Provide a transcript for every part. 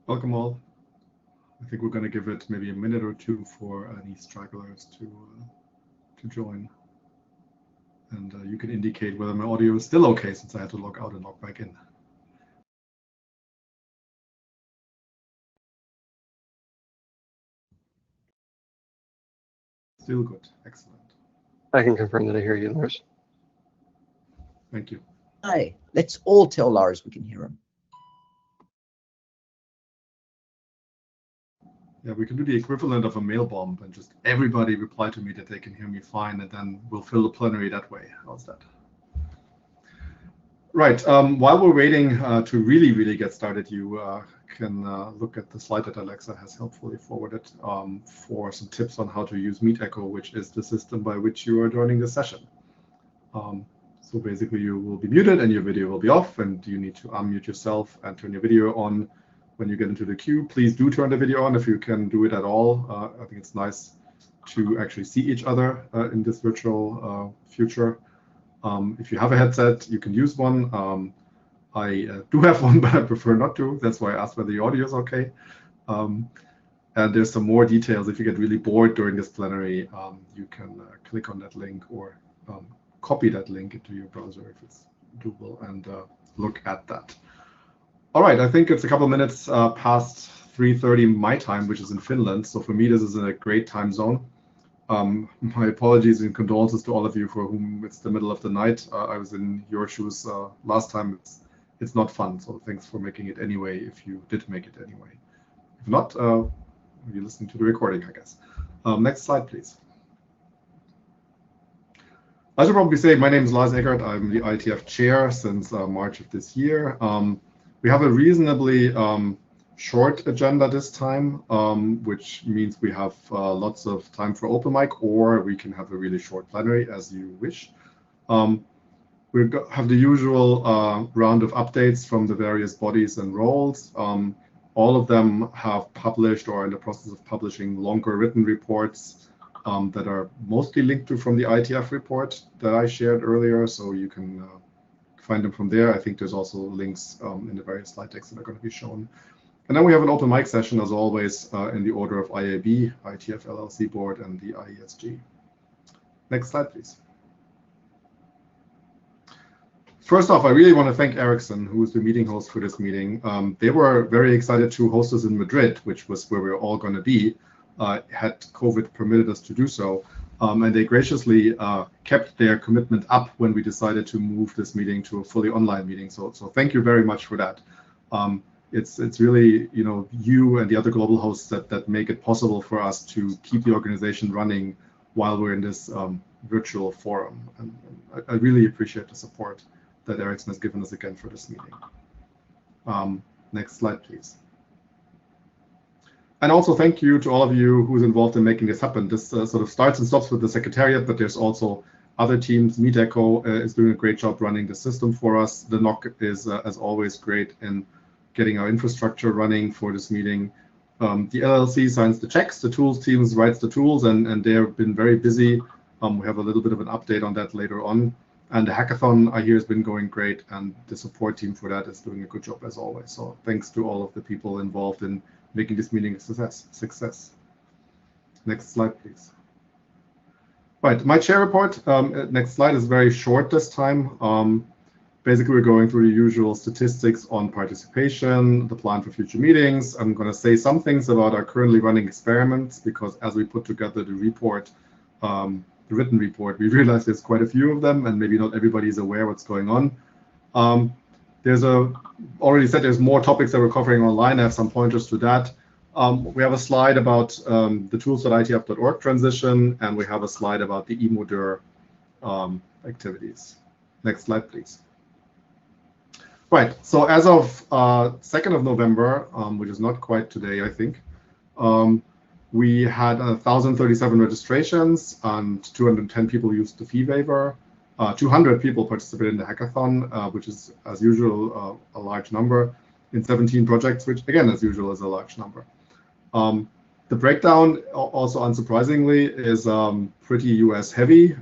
Welcome all. I think we're going to give it maybe a minute or two for any stragglers to join. And you can indicate whether my audio is still okay since I had to log out and log back in. Still good. Excellent. I can confirm that I hear you, Lars. Thank you. Hi. Let's all tell Lars we can hear him. Yeah, we can do the equivalent of a mail bomb and just everybody reply to me that they can hear me fine, and then we'll fill the plenary that way. How's that? Right. While we're waiting to really get started, you can look at the slide that Alexa has helpfully forwarded for some tips on how to use MeetEcho, which is the system by which you are joining the session. So basically, you will be muted and your video will be off, and you need to unmute yourself and turn your video on when you get into the queue. Please do turn the video on if you can do it at all. I think it's nice to actually see each other in this virtual future. If you have a headset, you can use one. I do have one, but I prefer not to. That's why I asked whether the audio is okay. And there's some more details. If you get really bored during this plenary, you can click on that link or copy that link into your browser if it's doable and look at that. All right, I think it's a couple minutes past 3:30 my time, which is in Finland. So for me, this is a great time zone. My apologies and condolences to all of you for whom it's the middle of the night. I was in your shoes last time. It's not fun, so thanks for making it anyway, if you did make it anyway. If not, you're listening to the recording, I guess. Next slide, please. I should probably say my name is Lars Eggert. I'm the IETF chair since March of this year. We have a reasonably short agenda this time, which means we have lots of time for open mic, or we can have a really short plenary as you wish. We have the usual round of updates from the various bodies and roles. All of them have published or are in the process of publishing longer written reports that are mostly linked to from the IETF report that I shared earlier, so you can find them from there. I think there's also links in the various slide decks that are going to be shown. And then we have an open mic session, as always, in the order of IAB, IETF LLC board, and the IESG. Next slide, please. First off, I really want to thank Ericsson, who is the meeting host for this meeting. They were very excited to host us in Madrid, which was where we were all going to be, had COVID permitted us to do so. And they graciously kept their commitment up when we decided to move this meeting to a fully online meeting. So thank you very much for that. It's really, you and the other global hosts that make it possible for us to keep the organization running while we're in this virtual forum. And I really appreciate the support that Ericsson has given us again for this meeting. Next slide, please. And also thank you to all of you who's involved in making this happen. This sort of starts and stops with the Secretariat, but there's also other teams. MeetEcho is doing a great job running the system for us. The NOC is, as always, great in getting our infrastructure running for this meeting. The LLC signs the checks, the tools teams writes the tools, and they've been very busy. We have a little bit of an update on that later on. And the hackathon, I hear, has been going great, and the support team for that is doing a good job as always. So thanks to all of the people involved in making this meeting a success. Next slide, please. Right, my chair report. Next slide is very short this time. Basically, we're going through the usual statistics on participation, the plan for future meetings. I'm going to say some things about our currently running experiments, because as we put together the report, the written report, we realized there's quite a few of them, and maybe not everybody is aware what's going on. Already said there's more topics that we're covering online. I have some pointers to that. We have a slide about the tools.ietf.org transition, and we have a slide about the eModer activities. Next slide, please. Right, so as of 2nd of November, which is not quite today, I think, we had 1,037 registrations and 210 people used the fee waiver. 200 people participated in the hackathon, which is, as usual, a large number, in 17 projects, which, again, as usual, is a large number. The breakdown, also unsurprisingly, is pretty US heavy.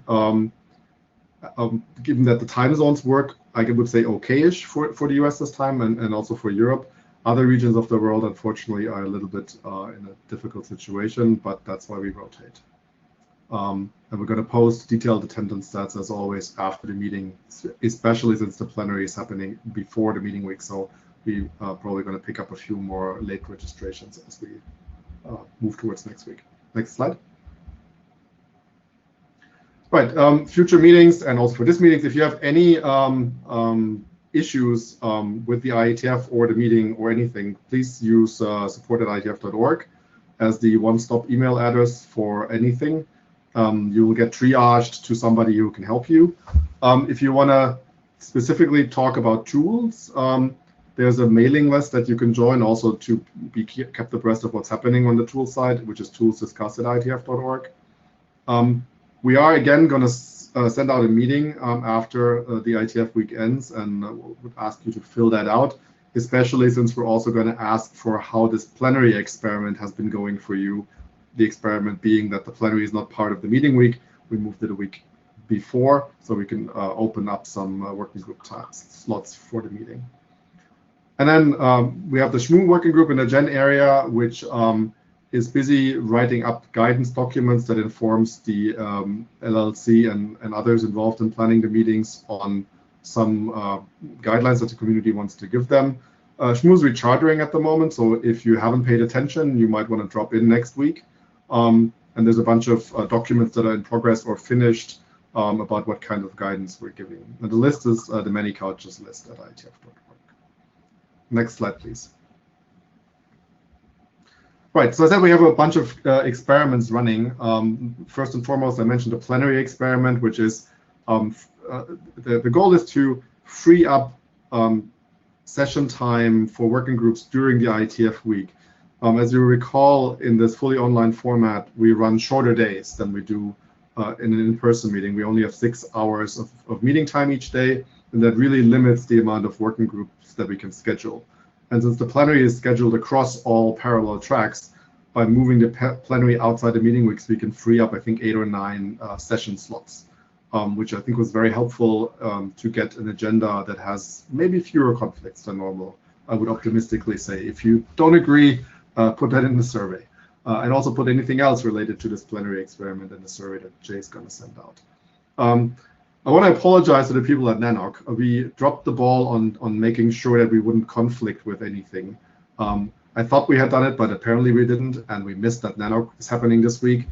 Given that the time zones work, I would say okay-ish for the US this time, and also for Europe. Other regions of the world, unfortunately, are a little bit in a difficult situation, but that's why we rotate. And we're going to post detailed attendance stats as always after the meeting, especially since the plenary is happening before the meeting week. So we are probably going to pick up a few more late registrations as we move towards next week. Next slide. Right, future meetings and also for this meeting, if you have any issues with the IETF or the meeting or anything, please use support@ietf.org as the one-stop email address for anything. You will get triaged to somebody who can help you. If you want to specifically talk about tools, there's a mailing list that you can join also to be kept abreast of what's happening on the tool side, which is toolsdiscussed@ietf.org. We are again going to send out a meeting after the IETF week ends, and would ask you to fill that out, especially since we're also going to ask for how this plenary experiment has been going for you. The experiment being that the plenary is not part of the meeting week. We moved it a week before, so we can open up some working group slots for the meeting. And then we have the SHMOO working group in the Gen area, which is busy writing up guidance documents that informs the LLC and others involved in planning the meetings on some guidelines that the community wants to give them. SHMOO is rechartering at the moment, so if you haven't paid attention, you might want to drop in next week. And there's a bunch of documents that are in progress or finished about what kind of guidance we're giving. And the list is the many couches list at ietf.org. Next slide, please. Right, so I said we have a bunch of experiments running. First and foremost, I mentioned the plenary experiment, which is the goal is to free up session time for working groups during the IETF week. As you recall, in this fully online format, we run shorter days than we do in an in-person meeting. We only have 6 hours of meeting time each day, and that really limits the amount of working groups that we can schedule. And since the plenary is scheduled across all parallel tracks, by moving the plenary outside the meeting weeks, we can free up, I think, 8 or 9 session slots, which I think was very helpful to get an agenda that has maybe fewer conflicts than normal. I would optimistically say. If you don't agree, put that in the survey. And also put anything else related to this plenary experiment in the survey that Jay's going to send out. I want to apologize to the people at NANOC. We dropped the ball on making sure that we wouldn't conflict with anything. I thought we had done it, but apparently we didn't, and we missed that NANOC is happening this week.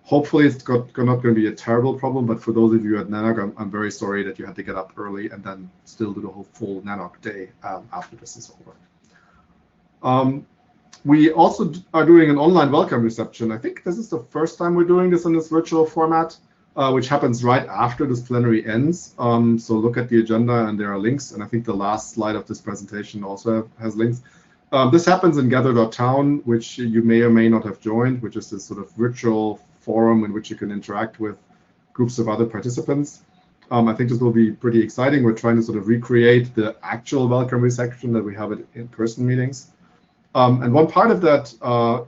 Hopefully it's not going to be a terrible problem, but for those of you at NANOC, I'm very sorry that you had to get up early and then still do the whole full NANOC day after this is over. We also are doing an online welcome reception. I think this is the first time we're doing this in this virtual format, which happens right after this plenary ends. So look at the agenda and there are links. And I think the last slide of this presentation also has links. This happens in Gather.town, which you may or may not have joined, which is this sort of virtual forum in which you can interact with groups of other participants. I think this will be pretty exciting. We're trying to sort of recreate the actual welcome reception that we have at in-person meetings. And one part of that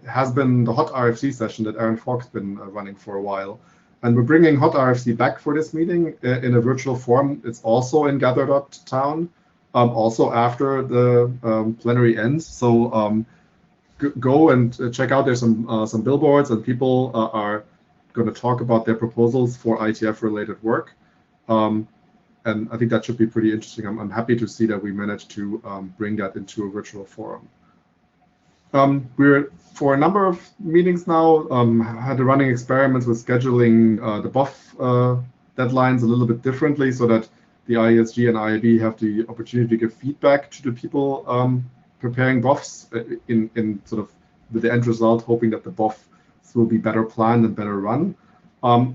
has been the Hot RFC session that Aaron Falk's been running for a while. And we're bringing Hot RFC back for this meeting in a virtual form. It's also in Gather.town, also after the plenary ends. So go and check out. There's some billboards, and people are going to talk about their proposals for IETF-related work. And I think that should be pretty interesting. I'm happy to see that we managed to bring that into a virtual forum. We're, for a number of meetings now, had running experiments with scheduling the BOF deadlines a little bit differently so that the IESG and IAB have the opportunity to give feedback to the people preparing BOFs in sort of with the end result, hoping that the BOFs will be better planned and better run.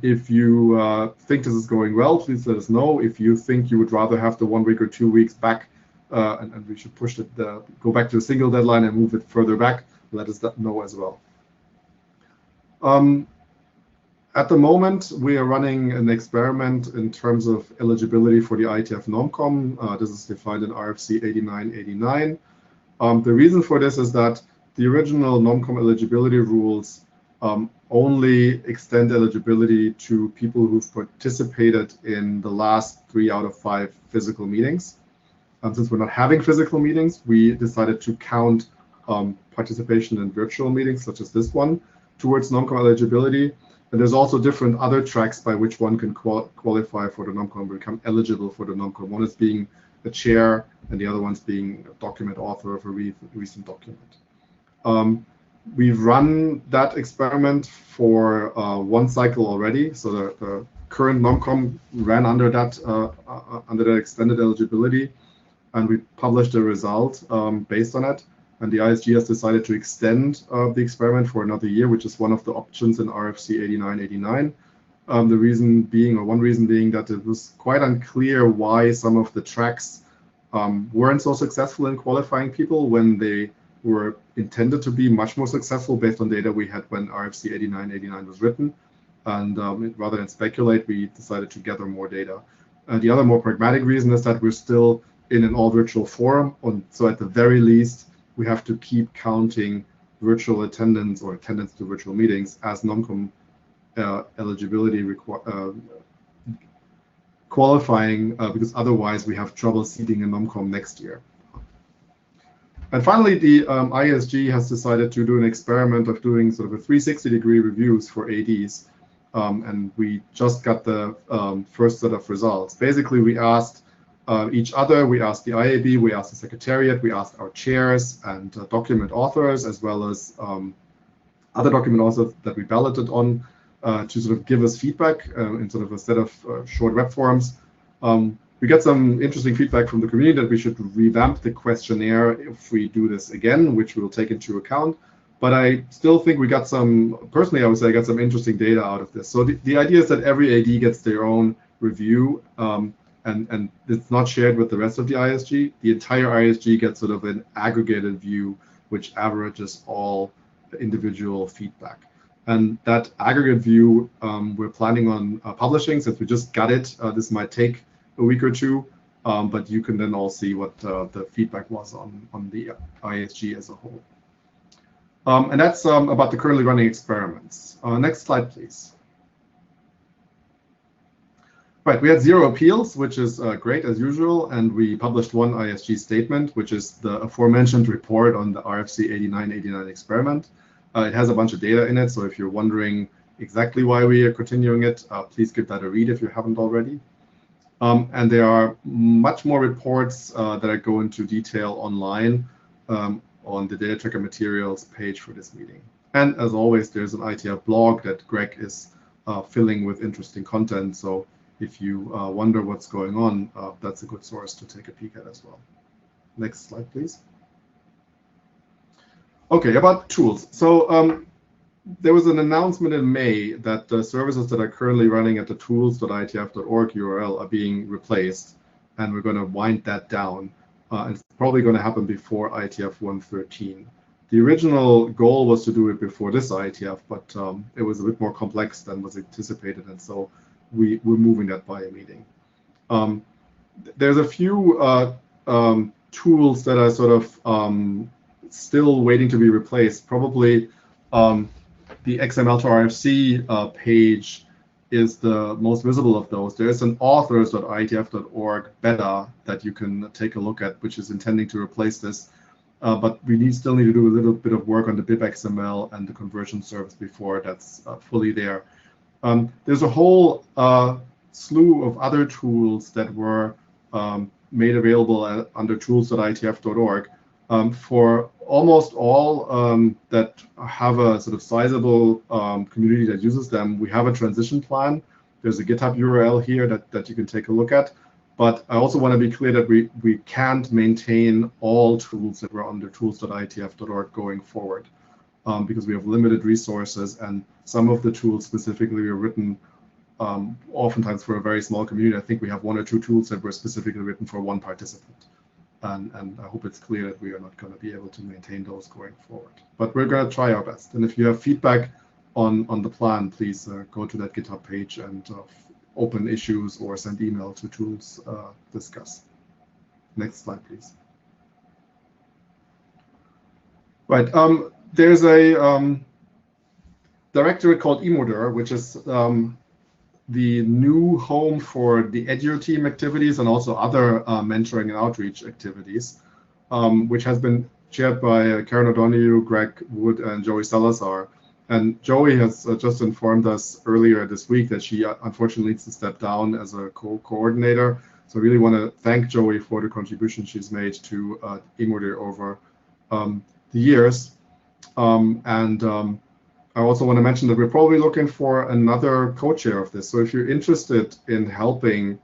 If you think this is going well, please let us know. If you think you would rather have the 1 week or 2 weeks back, and we should push it, go back to a single deadline and move it further back, let us know as well. At the moment, we are running an experiment in terms of eligibility for the IETF NORMCOM. This is defined in RFC 8989. The reason for this is that the original NORMCOM eligibility rules only extend eligibility to people who've participated in the last 3 out of 5 physical meetings. Since we're not having physical meetings, we decided to count participation in virtual meetings, such as this one, towards NomCom eligibility. And there's also different other tracks by which one can qualify for the NomCom, become eligible for the NomCom. One is being a chair, and the other one's being a document author of a recent document. We've run that experiment for one cycle already. So the current NomCom ran under that extended eligibility, and we published a result based on it. And the ISG has decided to extend the experiment for another year, which is one of the options in RFC 8989. The reason being, or one reason being, that it was quite unclear why some of the tracks weren't so successful in qualifying people when they were intended to be much more successful based on data we had when RFC 8989 was written. And rather than speculate, we decided to gather more data. The other more pragmatic reason is that we're still in an all virtual forum. So at the very least, we have to keep counting virtual attendance or attendance to virtual meetings as NomCom eligibility qualifying, because otherwise we have trouble seating a NomCom next year. And finally, the ISG has decided to do an experiment of doing sort of a 360-degree reviews for ADs. And we just got the first set of results. Basically, we asked each other, we asked the IAB, we asked the Secretariat, we asked our chairs and document authors, as well as other document authors that we balloted on, to sort of give us feedback in sort of a set of short web forms. We got some interesting feedback from the community that we should revamp the questionnaire if we do this again, which we'll take into account. But I still think we got some, personally, I would say I got some interesting data out of this. So the idea is that every AD gets their own review, and it's not shared with the rest of the ISG. The entire ISG gets sort of an aggregated view, which averages all the individual feedback. And that aggregate view, we're planning on publishing, since we just got it. This might take a week or two, but you can then all see what the feedback was on the ISG as a whole. And that's about the currently running experiments. Next slide, please. Right, we had 0 appeals, which is great as usual, and we published one ISG statement, which is the aforementioned report on the RFC 8989 experiment. It has a bunch of data in it, so if you're wondering exactly why we are continuing it, please give that a read if you haven't already. And there are much more reports that I go into detail online on the Data Tracker materials page for this meeting. And as always, there's an IETF blog that Greg is filling with interesting content. So if you wonder what's going on, that's a good source to take a peek at as well. Next slide, please. Okay, about tools. So there was an announcement in May that the services that are currently running at the tools.ietf.org URL are being replaced, and we're going to wind that down. And it's probably going to happen before IETF 113. The original goal was to do it before this IETF, but it was a bit more complex than was anticipated, and so we're moving that by a meeting. There's a few tools that are sort of still waiting to be replaced. Probably the XML to RFC page is the most visible of those. There's an authors.ietf.org beta that you can take a look at, which is intending to replace this. But we still need to do a little bit of work on the BibXML and the conversion service before that's fully there. There's a whole slew of other tools that were made available under tools.ietf.org. For almost all that have a sort of sizable community that uses them, we have a transition plan. There's a GitHub URL here that you can take a look at. But I also want to be clear that we can't maintain all tools that were under tools.ietf.org going forward, because we have limited resources, and some of the tools specifically were written oftentimes for a very small community. I think we have 1 or 2 tools that were specifically written for 1 participant. And I hope it's clear that we are not going to be able to maintain those going forward. But we're going to try our best. And if you have feedback on the plan, please go to that GitHub page and open issues or send email to tools discuss. Next slide, please. Right, there's a directory called Emodur, which is the new home for the Edu team activities and also other mentoring and outreach activities, which has been chaired by Karen O'Donoghue, Greg Wood, and Joey Salazar. And Joey has just informed us earlier this week that she unfortunately needs to step down as a co-coordinator. So I really want to thank Joey for the contribution she's made to Imode over the years. I also want to mention that we're probably looking for another co-chair of this. So if you're interested in helping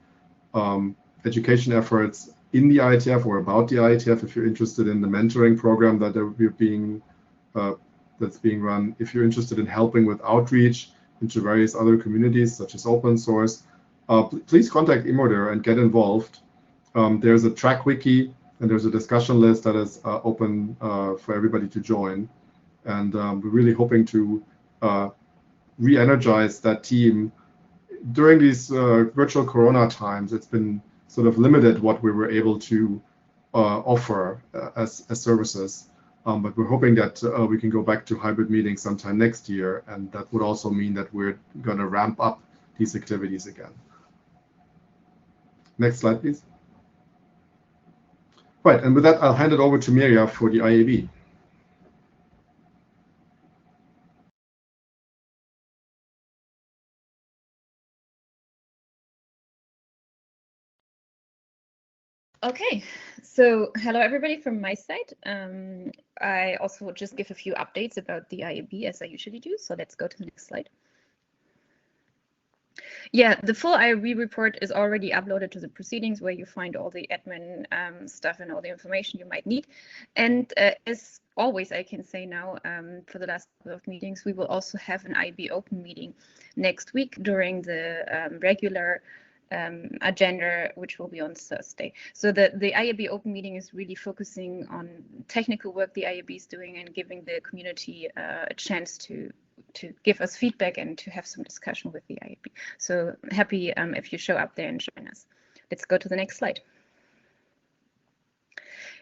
education efforts in the IETF or about the IETF, if you're interested in the mentoring program that that's being run, if you're interested in helping with outreach into various other communities such as open source, please contact Imode and get involved. There's a track wiki and there's a discussion list that is open for everybody to join. And we're really hoping to re-energize that team. During these virtual Corona times, it's been sort of limited what we were able to offer as services. But we're hoping that we can go back to hybrid meetings sometime next year. And that would also mean that we're going to ramp up these activities again. Next slide, please. Right, and with that, I'll hand it over to Mirja for the IAB. Okay, so hello everybody from my side. I also will just give a few updates about the IAB as I usually do. So let's go to the next slide. Yeah, the full IAB report is already uploaded to the proceedings where you find all the admin stuff and all the information you might need. And as always, I can say now for the last couple of meetings, we will also have an IAB open meeting next week during the regular agenda, which will be on Thursday. So the IAB open meeting is really focusing on technical work the IAB is doing and giving the community a chance to give us feedback and to have some discussion with the IAB. So happy if you show up there and join us. Let's go to the next slide.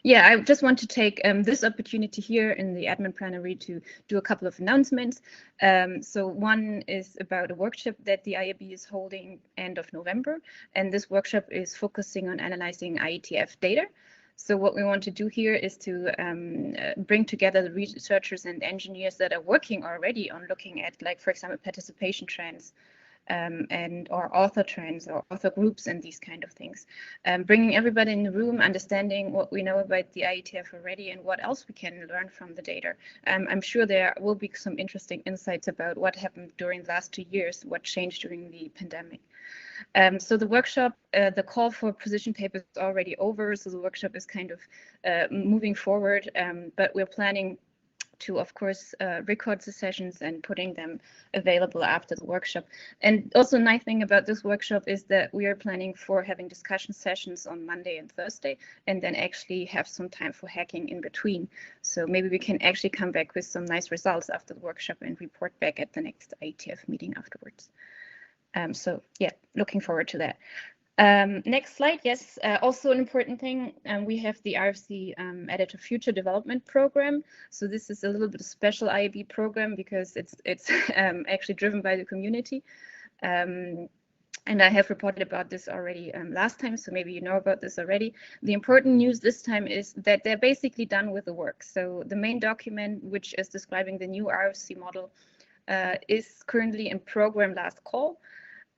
Yeah, I just want to take this opportunity here in the admin plenary to do a couple of announcements. So one is about a workshop that the IAB is holding end of November, and this workshop is focusing on analyzing IETF data. So what we want to do here is to bring together the researchers and engineers that are working already on looking at, like, for example, participation trends, or author trends or author groups and these kind of things. Bringing everybody in the room, understanding what we know about the IETF already and what else we can learn from the data. I'm sure there will be some interesting insights about what happened during the last 2 years, what changed during the pandemic. So the workshop, the call for position papers is already over, so the workshop is kind of moving forward, but we're planning to, of course, record the sessions and putting them available after the workshop. And also a nice thing about this workshop is that we are planning for having discussion sessions on Monday and Thursday, and then actually have some time for hacking in between. So maybe we can actually come back with some nice results after the workshop and report back at the next IETF meeting afterwards. So yeah, looking forward to that. Next slide. Yes, also an important thing, we have the RFC Editor Future Development Program. So this is a little bit of special IAB program because it's actually driven by the community. And I have reported about this already last time, so maybe you know about this already. The important news this time is that they're basically done with the work. So the main document, which is describing the new RFC model, is currently in program last call.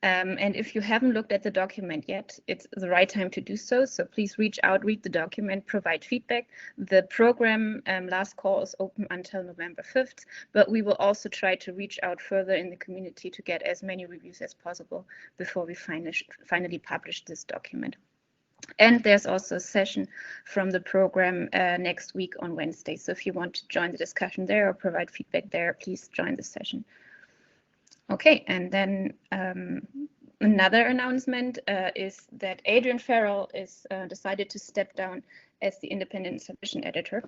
And if you haven't looked at the document yet, it's the right time to do so. So please reach out, read the document, provide feedback. The program last call is open until November 5th, but we will also try to reach out further in the community to get as many reviews as possible before we finally publish this document. And there's also a session from the program next week on Wednesday. So if you want to join the discussion there or provide feedback there, please join the session. Okay, and then another announcement is that Adrian Farrell is decided to step down as the independent submission editor.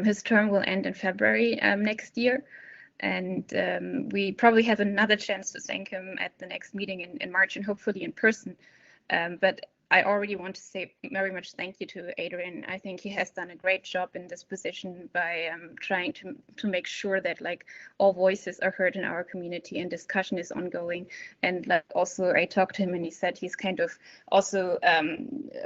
His term will end in February next year, and we probably have another chance to thank him at the next meeting in March and hopefully in person. But I already want to say very much thank you to Adrian. I think he has done a great job in this position by trying to make sure that like all voices are heard in our community and discussion is ongoing. And like also I talked to him and he said he's kind of also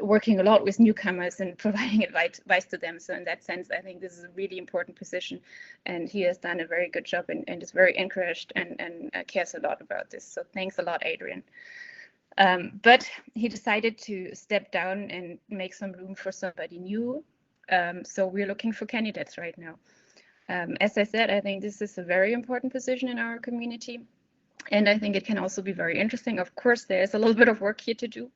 working a lot with newcomers and providing advice to them. So in that sense, I think this is a really important position, and he has done a very good job and is very encouraged and cares a lot about this. So thanks a lot, Adrian. But he decided to step down and make some room for somebody new. So we're looking for candidates right now. As I said, I think this is a very important position in our community, and I think it can also be very interesting. Of course, there's a little bit of work here to do,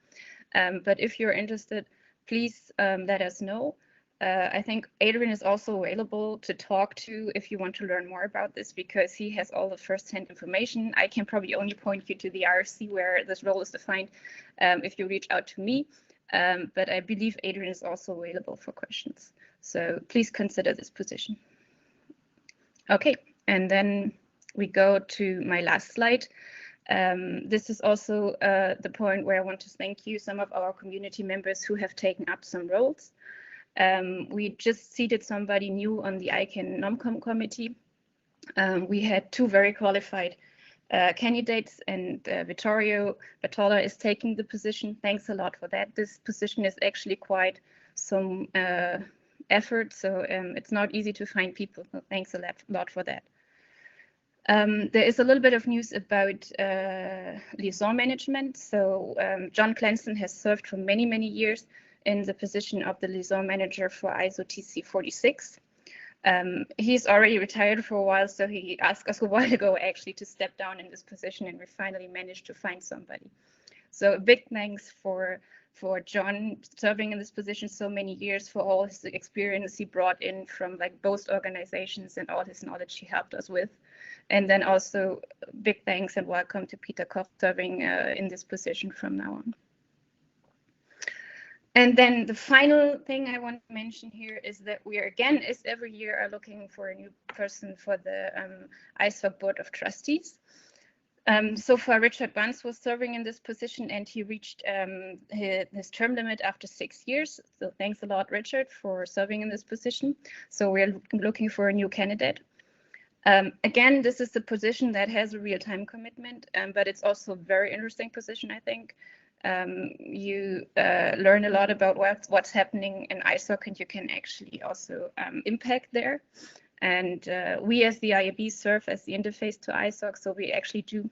but if you're interested, please let us know. I think Adrian is also available to talk to if you want to learn more about this, because he has all the first-hand information. I can probably only point you to the IRC where this role is defined if you reach out to me, but I believe Adrian is also available for questions. So please consider this position. Okay, and then we go to my last slide. This is also the point where I want to thank you, some of our community members who have taken up some roles. We just seated somebody new on the ICANN NomCom committee. We had 2 very qualified candidates, and Vittorio Bertola is taking the position. Thanks a lot for that. This position is actually quite some effort, so it's not easy to find people. So thanks a lot for that. There is a little bit of news about liaison management. So John Clenson has served for many, many years in the position of the liaison manager for ISO TC 46. He's already retired for a while, so he asked us a while ago actually to step down in this position, and we finally managed to find somebody. So a big thanks for John serving in this position so many years, for all his experience he brought in from like both organizations and all his knowledge he helped us with. And then also big thanks and welcome to Peter Koch serving in this position from now on. And then the final thing I want to mention here is that we are, again, as every year, are looking for a new person for the ISOC Board of Trustees. So far, Richard Bunce was serving in this position, and he reached his term limit after 6 years. So thanks a lot, Richard, for serving in this position. So we're looking for a new candidate. Again, this is a position that has a real time commitment, but it's also a very interesting position, I think. You learn a lot about what's happening in ISOC, and you can actually also impact there. And we as the IAB serve as the interface to ISOC, so we actually do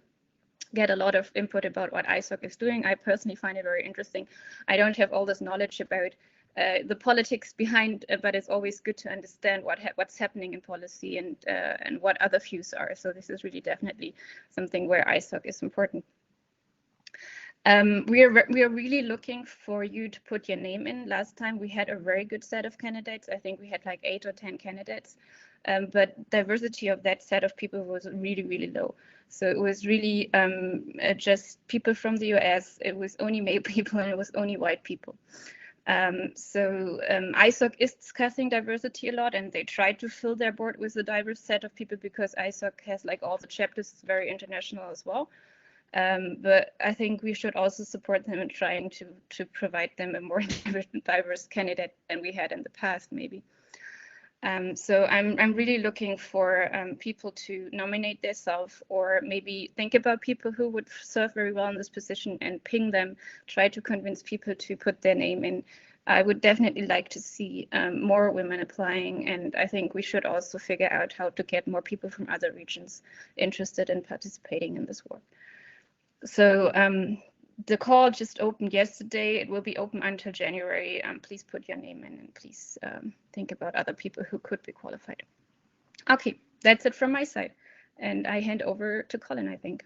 get a lot of input about what ISOC is doing. I personally find it very interesting. I don't have all this knowledge about the politics behind, but it's always good to understand what's happening in policy and what other views are. So this is really definitely something where ISOC is important. We are really looking for you to put your name in. Last time we had a very good set of candidates. I think we had like 8 or 10 candidates, but diversity of that set of people was really, really low. So it was really just people from the US. It was only male people and it was only white people. ISOC is discussing diversity a lot, and they try to fill their board with a diverse set of people because ISOC has like all the chapters very international as well. But I think we should also support them in trying to provide them a more diverse candidate than we had in the past, maybe. So I'm really looking for people to nominate themselves, or maybe think about people who would serve very well in this position and ping them, try to convince people to put their name in. I would definitely like to see more women applying, and I think we should also figure out how to get more people from other regions interested in participating in this work. So the call just opened yesterday. It will be open until January. Please put your name in, and please think about other people who could be qualified. Okay, that's it from my side. And I hand over to Colin, I think.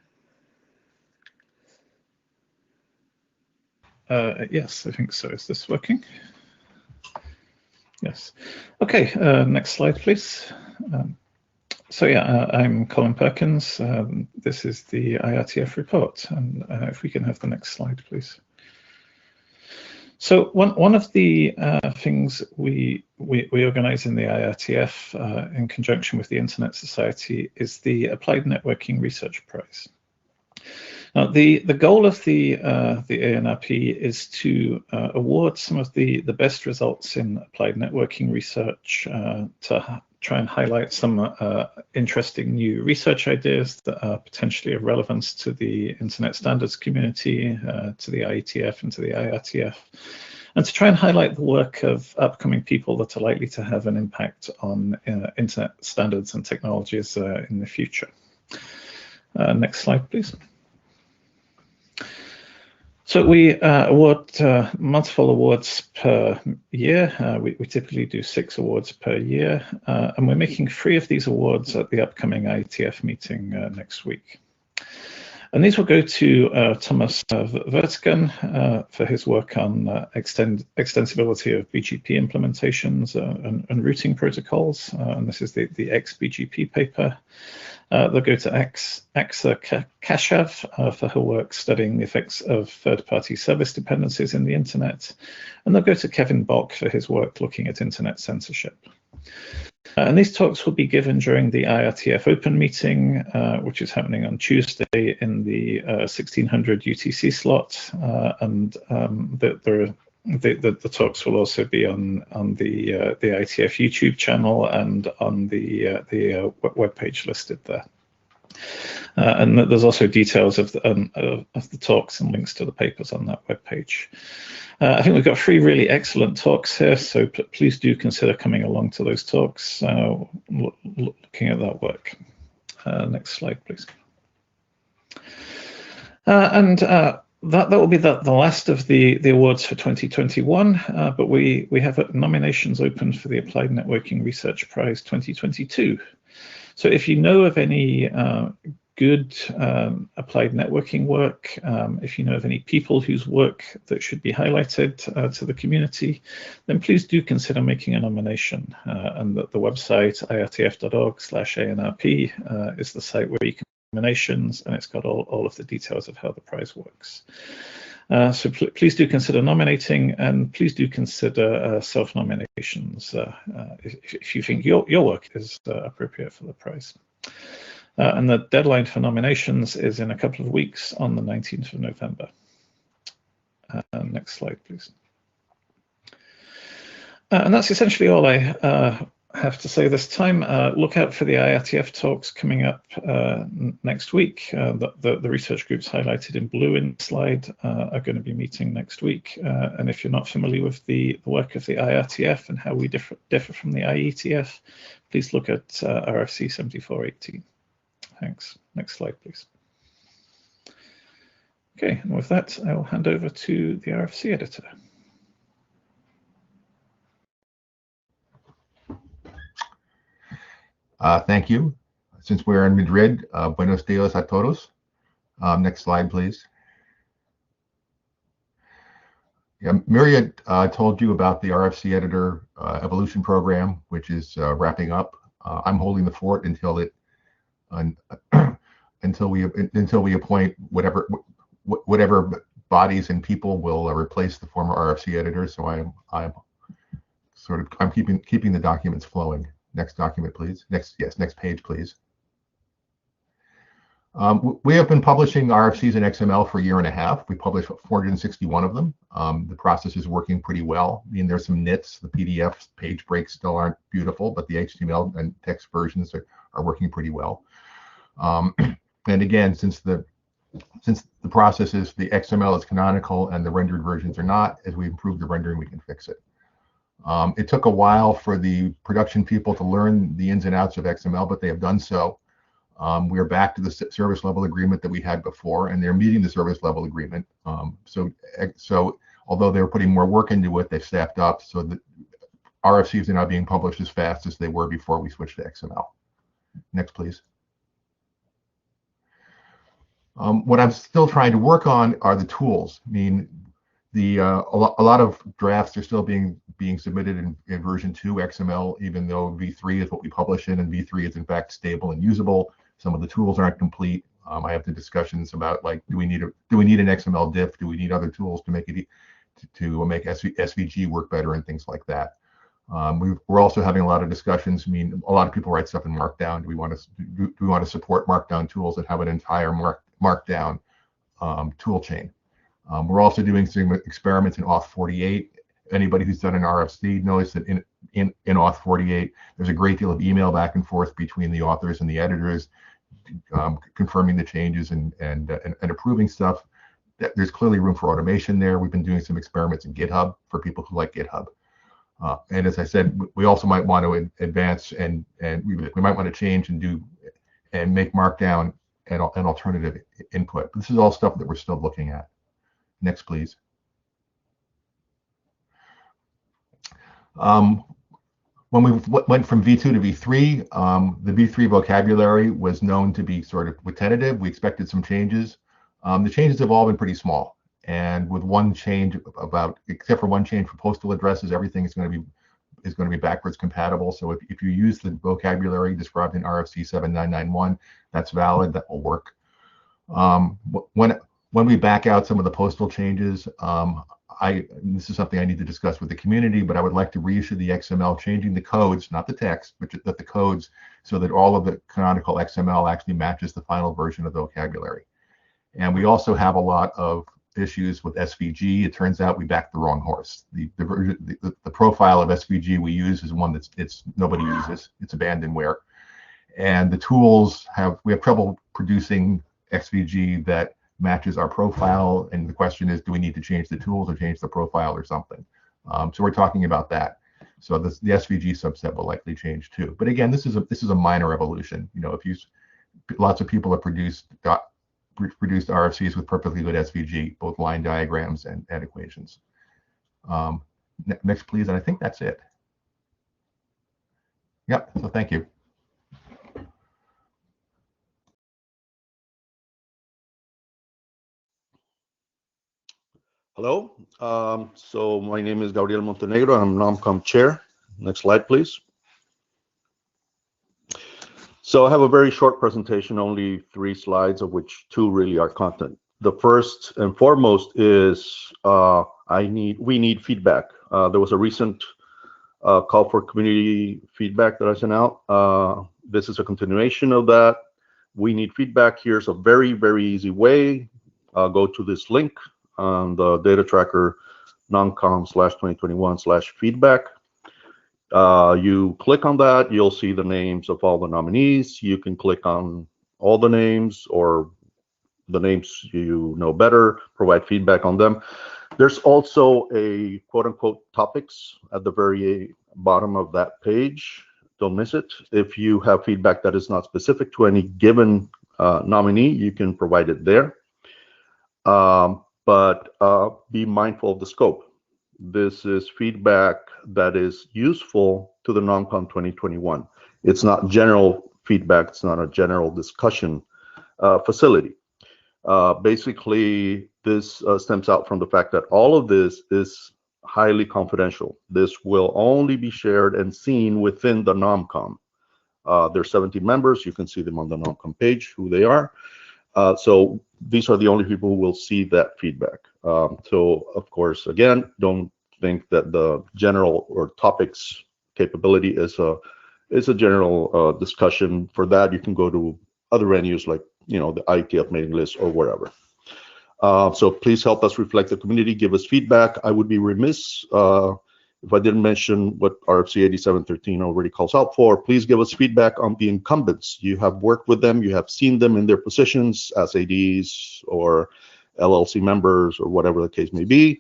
Yes, I think so. Is this working? Yes. Okay, next slide, please. So yeah, I'm Colin Perkins. This is the IRTF report, and if we can have the next slide, please. So one of the things we organise in the IRTF in conjunction with the Internet Society is the Applied Networking Research Prize. The goal of the ANRP is to award some of the best results in applied networking research, to try and highlight some interesting new research ideas that are potentially of relevance to the Internet standards community, to the IETF and to the IRTF, and to try and highlight the work of upcoming people that are likely to have an impact on Internet standards and technologies in the future. Next slide, please. So we award multiple awards per year. We typically do 6 awards per year, and we're making 3 of these awards at the upcoming IETF meeting next week. And these will go to Thomas Vertgen for his work on extensibility of BGP implementations and routing protocols. And this is the XBGP paper. They'll go to Aksa Kashav for her work studying the effects of third-party service dependencies in the internet. And they'll go to Kevin Bock for his work looking at internet censorship. And these talks will be given during the IRTF Open meeting, which is happening on Tuesday in the 1600 UTC slot. The talks will also be on the IETF YouTube channel and on the webpage listed there. And there's also details of the talks and links to the papers on that webpage. I think we've got 3 really excellent talks here, so please do consider coming along to those talks, looking at that work. Next slide, please. That will be the last of the awards for 2021, but we have nominations open for the Applied Networking Research Prize 2022. So if you know of any good applied networking work, if you know of any people whose work that should be highlighted to the community, then please do consider making a nomination. And the website irtf.org/ANRP is the site where you can nominations, and it's got all of the details of how the prize works. So please do consider nominating, and please do consider self-nominations if you think your work is appropriate for the prize. And the deadline for nominations is in a couple of weeks on the 19th of November. Next slide, please. And that's essentially all I have to say this time. Look out for the IRTF talks coming up next week. The research groups highlighted in blue in the slide are going to be meeting next week. And if you're not familiar with the work of the IRTF and how we differ from the IETF, please look at RFC 7418. Thanks. Next slide, please. Okay, and with that, I will hand over to the RFC editor. Thank you. Since we're in Madrid, buenos dias a todos. Next slide, please. Yeah, Myriad told you about the RFC editor evolution program, which is wrapping up. I'm holding the fort until we appoint whatever bodies and people will replace the former RFC editor. So I'm keeping the documents flowing. Next document, please. Next page, please. We have been publishing RFCs in XML for a year and a half. We published 461 of them. The process is working pretty well. I mean, there's some nits. The PDF page breaks still aren't beautiful, but the HTML and text versions are working pretty well. And again, since the process is the XML is canonical and the rendered versions are not, as we improve the rendering, we can fix it. It took a while for the production people to learn the ins and outs of XML, but they have done so. We're back to the service level agreement that we had before, and they're meeting the service level agreement. So although they were putting more work into it, they've stepped up so that RFCs are now being published as fast as they were before we switched to XML. Next, please. What I'm still trying to work on are the tools. I mean, a lot of drafts are still being submitted in version 2 XML, even though v3 is what we publish in, and v3 is in fact stable and usable. Some of the tools aren't complete. I have the discussions about, like, do we need an XML diff? Do we need other tools to make it to make SVG work better and things like that? We're also having a lot of discussions. I mean, a lot of people write stuff in Markdown. Do we want to support Markdown tools that have an entire Markdown tool chain. We're also doing some experiments in Auth48. Anybody who's done an RFC knows that in Auth48, there's a great deal of email back and forth between the authors and the editors, confirming the changes and approving stuff. There's clearly room for automation there. We've been doing some experiments in GitHub for people who like GitHub. And as I said, we also might want to advance and we might want to change and make Markdown an alternative input. But this is all stuff that we're still looking at. Next, please. When we went from V2 to V3, the V3 vocabulary was known to be sort of tentative. We expected some changes. The changes have all been pretty small. And with one change except for one change for postal addresses, everything is going to be backwards compatible. So if you use the vocabulary described in RFC 7991, that's valid, that will work. When we back out some of the postal changes, this is something I need to discuss with the community, but I would like to reissue the XML, changing the codes, not the text, but the codes, so that all of the canonical XML actually matches the final version of the vocabulary. And we also have a lot of issues with SVG. It turns out we backed the wrong horse. The profile of SVG we use is one that's nobody uses. It's abandonware. And the tools we have trouble producing SVG that matches our profile, and the question is, do we need to change the tools or change the profile or something? So we're talking about that. So the SVG subset will likely change too. But again, this is a minor evolution. You know, lots of people have produced RFCs with perfectly good SVG, both line diagrams and equations. Next, please, and I think that's it. Yep. So thank you. Hello, so my name is Gabriel Montenegro. I'm NOMCOM chair. Next slide, please. So I have a very short presentation, only 3 slides, of which 2 really are content. The first and foremost is we need feedback. There was a recent call for community feedback that I sent out. This is a continuation of that. We need feedback. Here's a very, very easy way. Go to this link on the data tracker nomcom/2021/feedback. You click on that, you'll see the names of all the nominees. You can click on all the names or the names you know better, provide feedback on them. There's also a quote-unquote topics at the very bottom of that page. Don't miss it. If you have feedback that is not specific to any given nominee, you can provide it there. But be mindful of the scope. This is feedback that is useful to the NOMCOM 2021. It's not general feedback. It's not a general discussion facility. Basically, this stems out from the fact that all of this is highly confidential. This will only be shared and seen within the NOMCOM. There's 17 members. You can see them on the NOMCOM page, who they are. So these are the only people who will see that feedback. So of course, again, don't think that the general or topics capability is a general discussion. For that, you can go to other venues like, you know, the IETF mailing list or wherever. So please help us reflect the community, give us feedback. I would be remiss if I didn't mention what RFC 8713 already calls out for. Please give us feedback on the incumbents. You have worked with them, you have seen them in their positions as ADs or LLC members or whatever the case may be.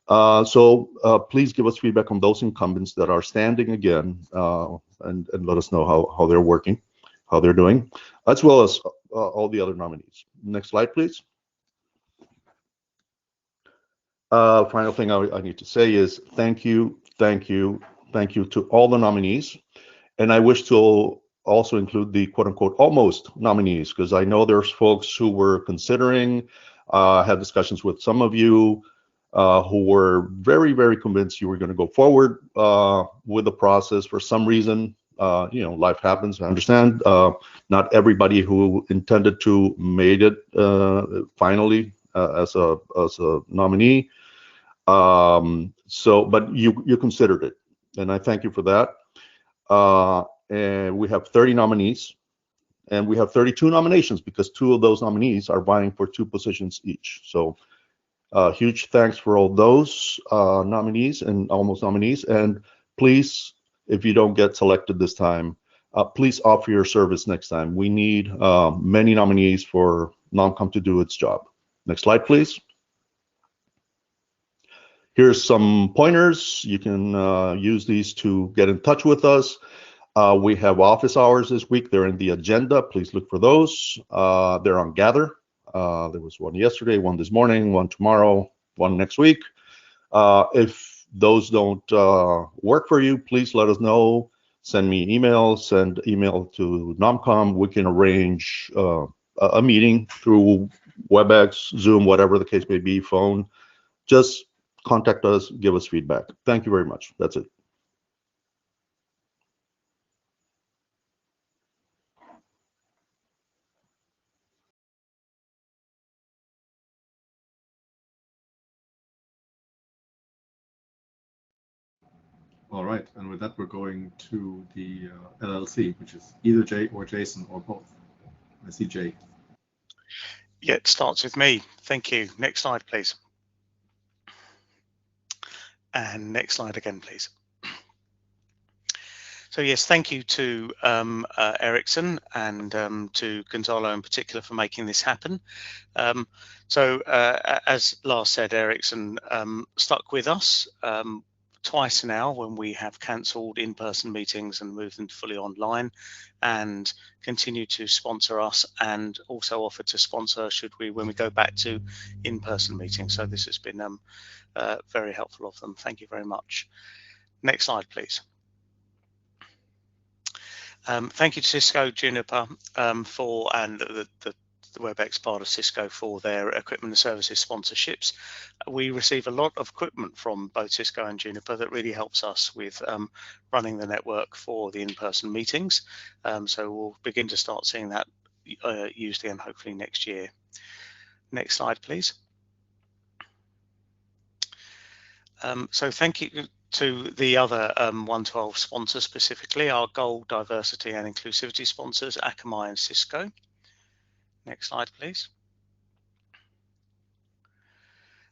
So please give us feedback on those incumbents that are standing again, and let us know how they're working, how they're doing, as well as all the other nominees. Next slide, please. Final thing I need to say is thank you to all the nominees. And I wish to also include the quote-unquote almost nominees, because I know there's folks who were considering, had discussions with some of you who were very, very convinced you were going to go forward with the process. For some reason, you know, life happens, I understand. Not everybody who intended to made it finally as a nominee. But you considered it, and I thank you for that. And we have 30 nominees, And we have 32 nominations because 2 of those nominees are vying for 2 positions each. So huge thanks for all those nominees and almost nominees. And please, if you don't get selected this time, please offer your service next time. We need many nominees for NOMCOM to do its job. Next slide, please. Here's some pointers. You can use these to get in touch with us. We have office hours this week. They're in the agenda. Please look for those. They're on Gather. There was one yesterday, one this morning, one tomorrow, one next week. If those don't work for you, please let us know. Send me emails, send email to NOMCOM. We can arrange a meeting through WebEx, Zoom, whatever the case may be, phone. Just contact us, give us feedback. Thank you very much. That's it. All right, and with that, we're going to the LLC, which is either Jay or Jason or both. I see Jay. Yeah, it starts with me. Thank you. Next slide, please. And next slide again, please. So yes, thank you to Ericsson and to Gonzalo in particular for making this happen. As Lars said, Ericsson stuck with us twice now when we have cancelled in-person meetings and moved them fully online, and continue to sponsor us and also offer to sponsor when we go back to in-person meetings. So this has been very helpful of them. Thank you very much. Next slide, please. Thank you to Cisco, Juniper and the WebEx part of Cisco for their equipment and services sponsorships. We receive a lot of equipment from both Cisco and Juniper that really helps us with running the network for the in-person meetings. So we'll begin to start seeing that used again hopefully next year. Next slide, please. So thank you to the other 112 sponsors, specifically our Gold, Diversity and Inclusivity sponsors, Akamai and Cisco. Next slide, please.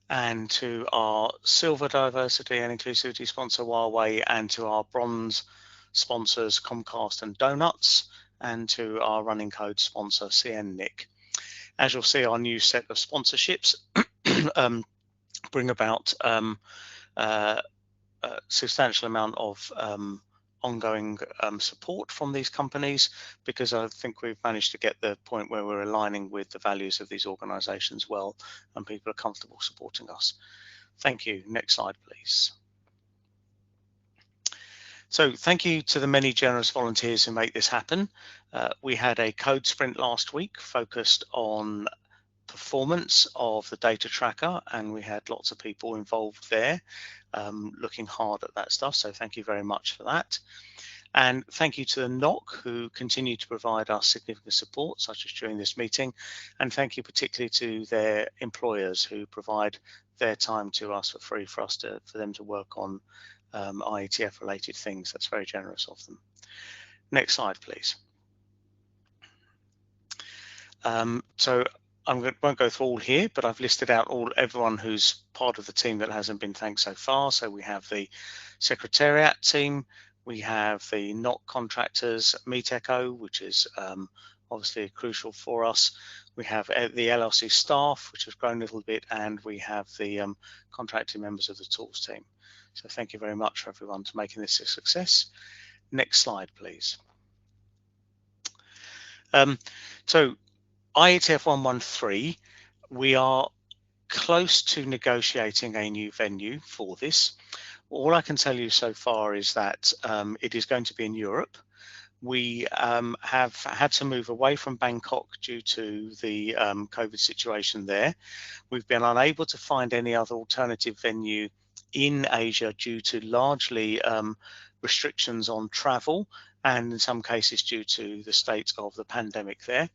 And to our Silver, Diversity and Inclusivity sponsor, Huawei, and to our Bronze sponsors, Comcast and Donuts, and to our Running Code sponsor, CNNIC. As you'll see, our new set of sponsorships bring about a substantial amount of ongoing support from these companies, because I think we've managed to get the point where we're aligning with the values of these organizations well, and people are comfortable supporting us. Thank you. Next slide, please. So thank you to the many generous volunteers who make this happen. We had a code sprint last week focused on performance of the data tracker, and we had lots of people involved there looking hard at that stuff, so thank you very much for that. And thank you to the NOC who continue to provide us significant support, such as during this meeting, and thank you particularly to their employers who provide their time to us for free for them to work on IETF related things. That's very generous of them. Next slide, please. So I won't go through all here, but I've listed out everyone who's part of the team that hasn't been thanked so far. So we have the Secretariat team, we have the NOC contractors, MeetEcho, which is obviously crucial for us. We have the LLC staff, which has grown a little bit, and we have the contracting members of the tools team. So thank you very much for everyone for making this a success. Next slide, please. So IETF 113, we are close to negotiating a new venue for this. All I can tell you so far is that it is going to be in Europe. We have had to move away from Bangkok due to the COVID situation there. We've been unable to find any other alternative venue in Asia due to largely restrictions on travel, and in some cases due to the state of the pandemic there.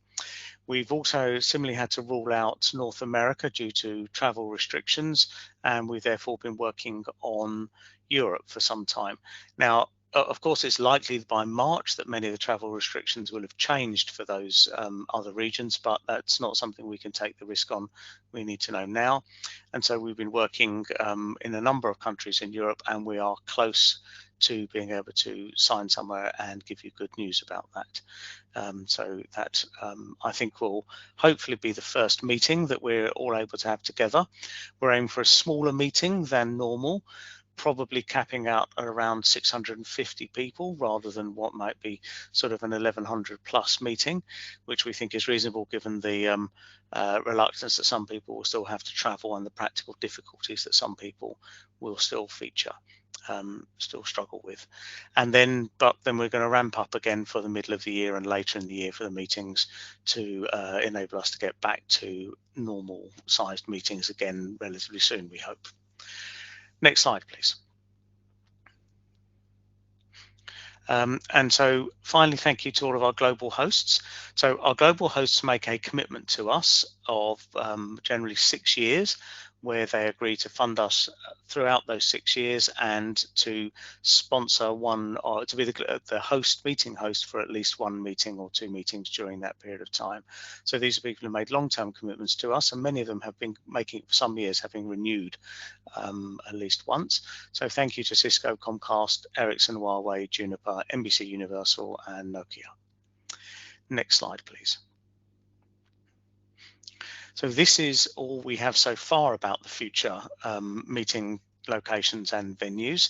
We've also similarly had to rule out North America due to travel restrictions, and we've therefore been working on Europe for some time. Now, of course, it's likely by March that many of the travel restrictions will have changed for those other regions, but that's not something we can take the risk on. We need to know now. And so we've been working in a number of countries in Europe, and we are close to being able to sign somewhere and give you good news about that. So that I think will hopefully be the first meeting that we're all able to have together. We're aiming for a smaller meeting than normal, probably capping out at around 650 people rather than what might be sort of an 1100 plus meeting, which we think is reasonable given the reluctance that some people will still have to travel and the practical difficulties that some people will still still struggle with. But then we're going to ramp up again for the middle of the year and later in the year for the meetings to enable us to get back to normal sized meetings again relatively soon, we hope. Next slide, please. And so finally, thank you to all of our global hosts. So our global hosts make a commitment to us of generally 6 years, where they agree to fund us throughout those 6 years and to sponsor one, or to be the meeting host for at least one meeting or 2 meetings during that period of time. So these are people who made long-term commitments to us, and many of them have been making it for some years, having renewed at least once. So thank you to Cisco, Comcast, Ericsson, Huawei, Juniper, NBC Universal, and Nokia. Next slide, please. So this is all we have so far about the future meeting locations and venues.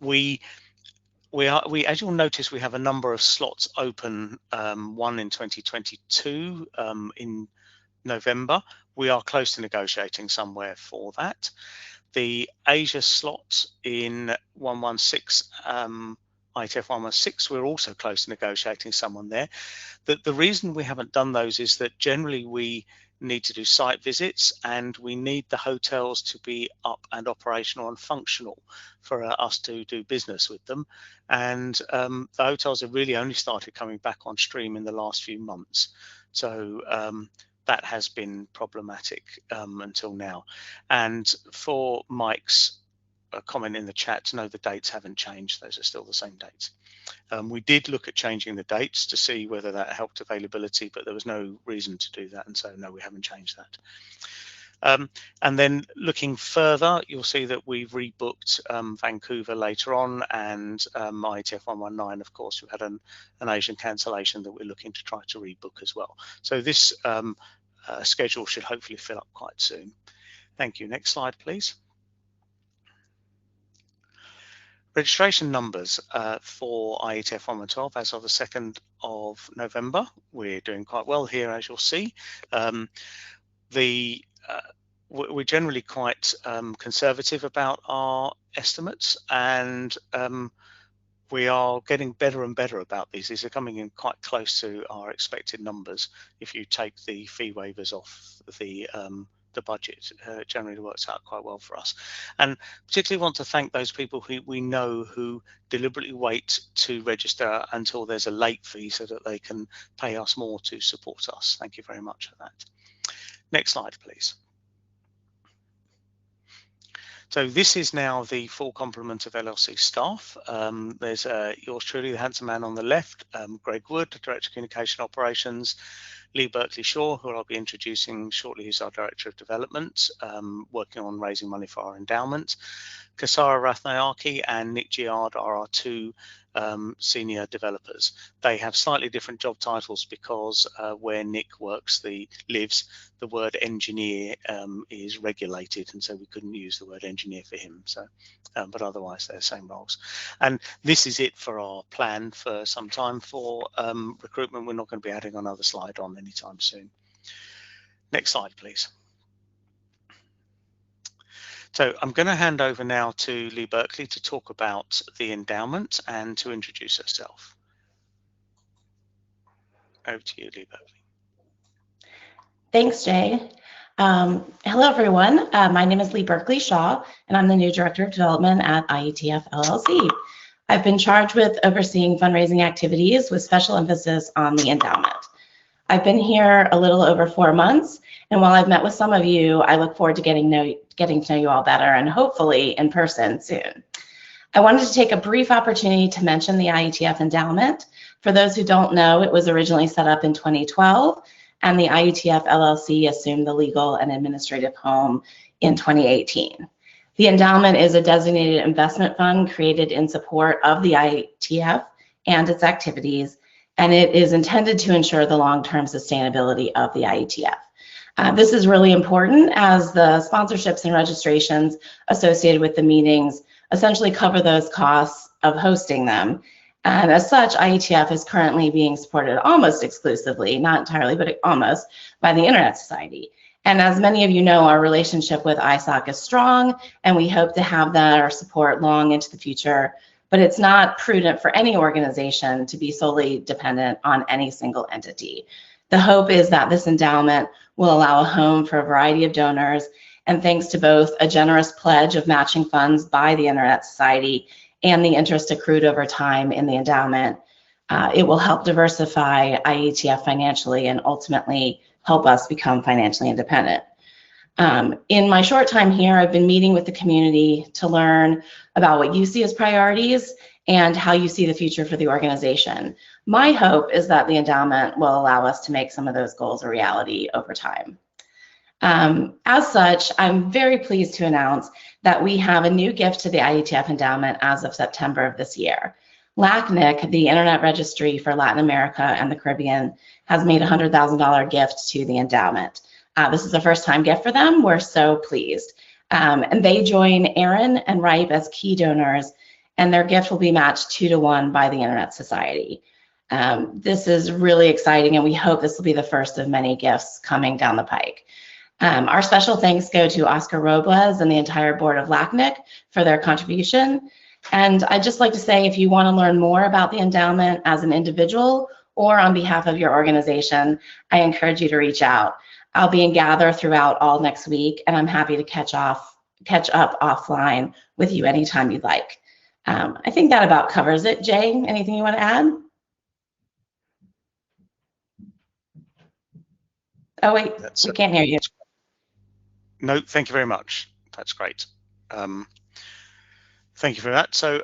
As you'll notice, we have a number of slots open, one in 2022 in November. We are close to negotiating somewhere for that. The Asia slot in 116, IETF 116, we're also close to negotiating someone there. The reason we haven't done those is that generally we need to do site visits, and we need the hotels to be up and operational and functional for us to do business with them. And the hotels have really only started coming back on stream in the last few months. So that has been problematic until now. And for Mike's comment in the chat, no, the dates haven't changed. Those are still the same dates. We did look at changing the dates to see whether that helped availability, but there was no reason to do that, and so no, we haven't changed that. And then looking further, you'll see that we've rebooked Vancouver later on, and IETF 119, of course, we've had an Asian cancellation that we're looking to try to rebook as well. So this schedule should hopefully fill up quite soon. Thank you. Next slide, please. Registration numbers for IETF 112 as of the 2nd of November. We're doing quite well here, as you'll see. We're generally quite conservative about our estimates, and we are getting better and better about these. These are coming in quite close to our expected numbers. If you take the fee waivers off the budget, generally works out quite well for us. And particularly want to thank those people who we know who deliberately wait to register until there's a late fee so that they can pay us more to support us. Thank you very much for that. Next slide, please. So this is now the full complement of LLC staff. There's yours truly, the handsome man on the left, Greg Wood, Director of Communication Operations, Lee Berkeley-Shaw, who I'll be introducing shortly, who's our Director of Development, working on raising money for our endowment. Kasara Rathnayake and Nick Giard are our 2 senior developers. They have slightly different job titles because where Nick lives, the word engineer is regulated, and so we couldn't use the word engineer for him. So, but otherwise they're the same roles. And this is it for our plan for some time for recruitment. We're not going to be adding another slide on anytime soon. Next slide, please. So I'm going to hand over now to Lee Berkeley to talk about the endowment and to introduce herself. Over to you, Lee Berkeley. Thanks, Jay. Hello, everyone. My name is Lee Berkeley-Shaw, and I'm the new Director of Development at IETF LLC. I've been charged with overseeing fundraising activities with special emphasis on the endowment. I've been here a little over 4 months, and while I've met with some of you, I look forward to getting to know you all better and hopefully in person soon. I wanted to take a brief opportunity to mention the IETF endowment. For those who don't know, it was originally set up in 2012, and the IETF LLC assumed the legal and administrative home in 2018. The endowment is a designated investment fund created in support of the IETF and its activities, and it is intended to ensure the long-term sustainability of the IETF. This is really important as the sponsorships and registrations associated with the meetings essentially cover those costs of hosting them. And as such, IETF is currently being supported almost exclusively, not entirely, but almost, by the Internet Society. And as many of you know, our relationship with ISOC is strong, and we hope to have that support long into the future. But it's not prudent for any organization to be solely dependent on any single entity. The hope is that this endowment will allow a home for a variety of donors, and thanks to both a generous pledge of matching funds by the Internet Society and the interest accrued over time in the endowment, it will help diversify IETF financially and ultimately help us become financially independent. In my short time here, I've been meeting with the community to learn about what you see as priorities and how you see the future for the organization. My hope is that the endowment will allow us to make some of those goals a reality over time. As such, I'm very pleased to announce that we have a new gift to the IETF endowment as of September of this year. LACNIC, the Internet Registry for Latin America and the Caribbean, has made a $100,000 gift to the endowment. This is a first-time gift for them. We're so pleased. And they join Aaron and Ripe as key donors, and their gift will be matched 2-to-1 by the Internet Society. This is really exciting, and we hope this will be the first of many gifts coming down the pike. Our special thanks go to Oscar Robles and the entire board of LACNIC for their contribution. And I'd just like to say, if you want to learn more about the endowment as an individual or on behalf of your organization, I encourage you to reach out. I'll be in Gather throughout all next week, and I'm happy to catch up offline with you anytime you'd like. I think that about covers it. Jay, anything you want to add? Oh, wait, we can't hear you. No, thank you very much. That's great. Thank you for that. So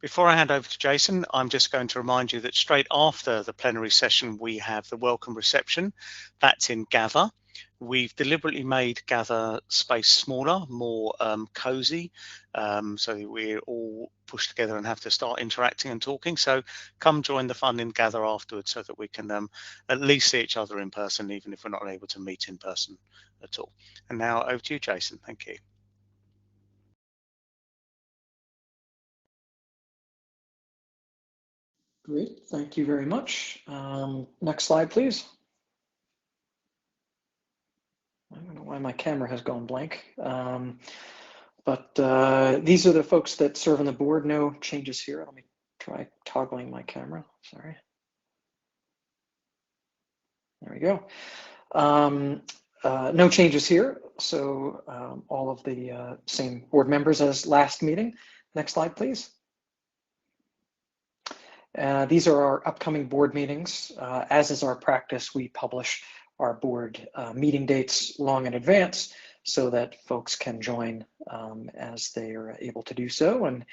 before I hand over to Jason, I'm just going to remind you that straight after the plenary session, we have the welcome reception. That's in Gather. We've deliberately made Gather space smaller, more cozy, so that we're all pushed together and have to start interacting and talking. So come join the fun in Gather afterwards so that we can at least see each other in person, even if we're not able to meet in person at all. And now over to you, Jason. Thank you. Great, thank you very much. Next slide, please. I don't know why my camera has gone blank, but these are the folks that serve on the board. No changes here. Let me try toggling my camera, sorry. There we go. No changes here, so all of the same board members as last meeting. Next slide, please. These are our upcoming board meetings. As is our practice, we publish our board meeting dates long in advance so that folks can join as they are able to do so and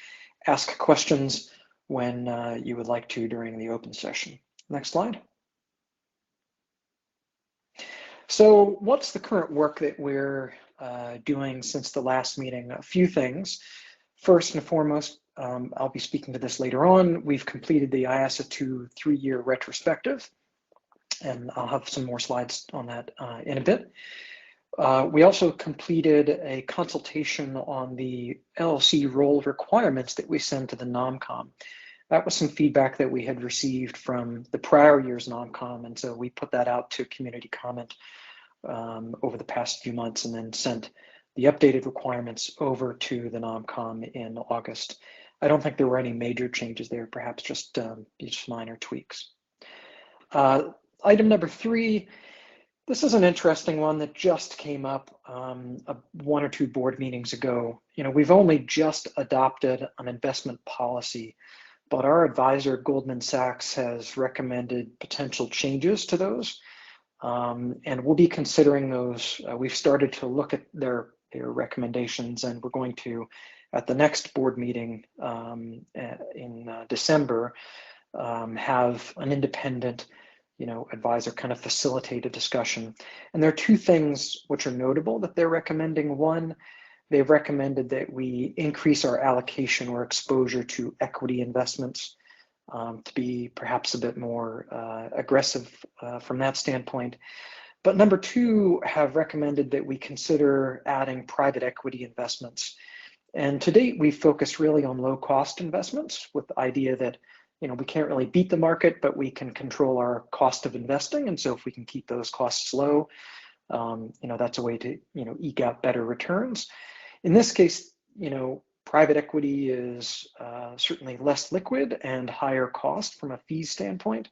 ask questions when you would like to during the open session. Next slide. So what's the current work that we're doing since the last meeting? A few things. First and foremost, I'll be speaking to this later on. We've completed the IASA 2 3-year retrospective, and I'll have some more slides on that in a bit. We also completed a consultation on the LLC role requirements that we send to the NOMCOM. That was some feedback that we had received from the prior year's NOMCOM, and so we put that out to community comment over the past few months and then sent the updated requirements over to the NOMCOM in August. I don't think there were any major changes there, perhaps just minor tweaks. Item number 3, this is an interesting one that just came up 1 or 2 board meetings ago. You know, we've only just adopted an investment policy, but our advisor, Goldman Sachs, has recommended potential changes to those. And we'll be considering those. We've started to look at their recommendations, and we're going to at the next board meeting in December, have an independent, advisor kind of facilitate a discussion. And there are two things which are notable that they're recommending. One, they've recommended that we increase our allocation or exposure to equity investments to be perhaps a bit more aggressive from that standpoint. But number two, have recommended that we consider adding private equity investments. And to date, we've focused really on low cost investments with the idea that we can't really beat the market, but we can control our cost of investing. And so if we can keep those costs low, that's a way to eke out better returns. In this case, private equity is certainly less liquid and higher cost from a fees standpoint,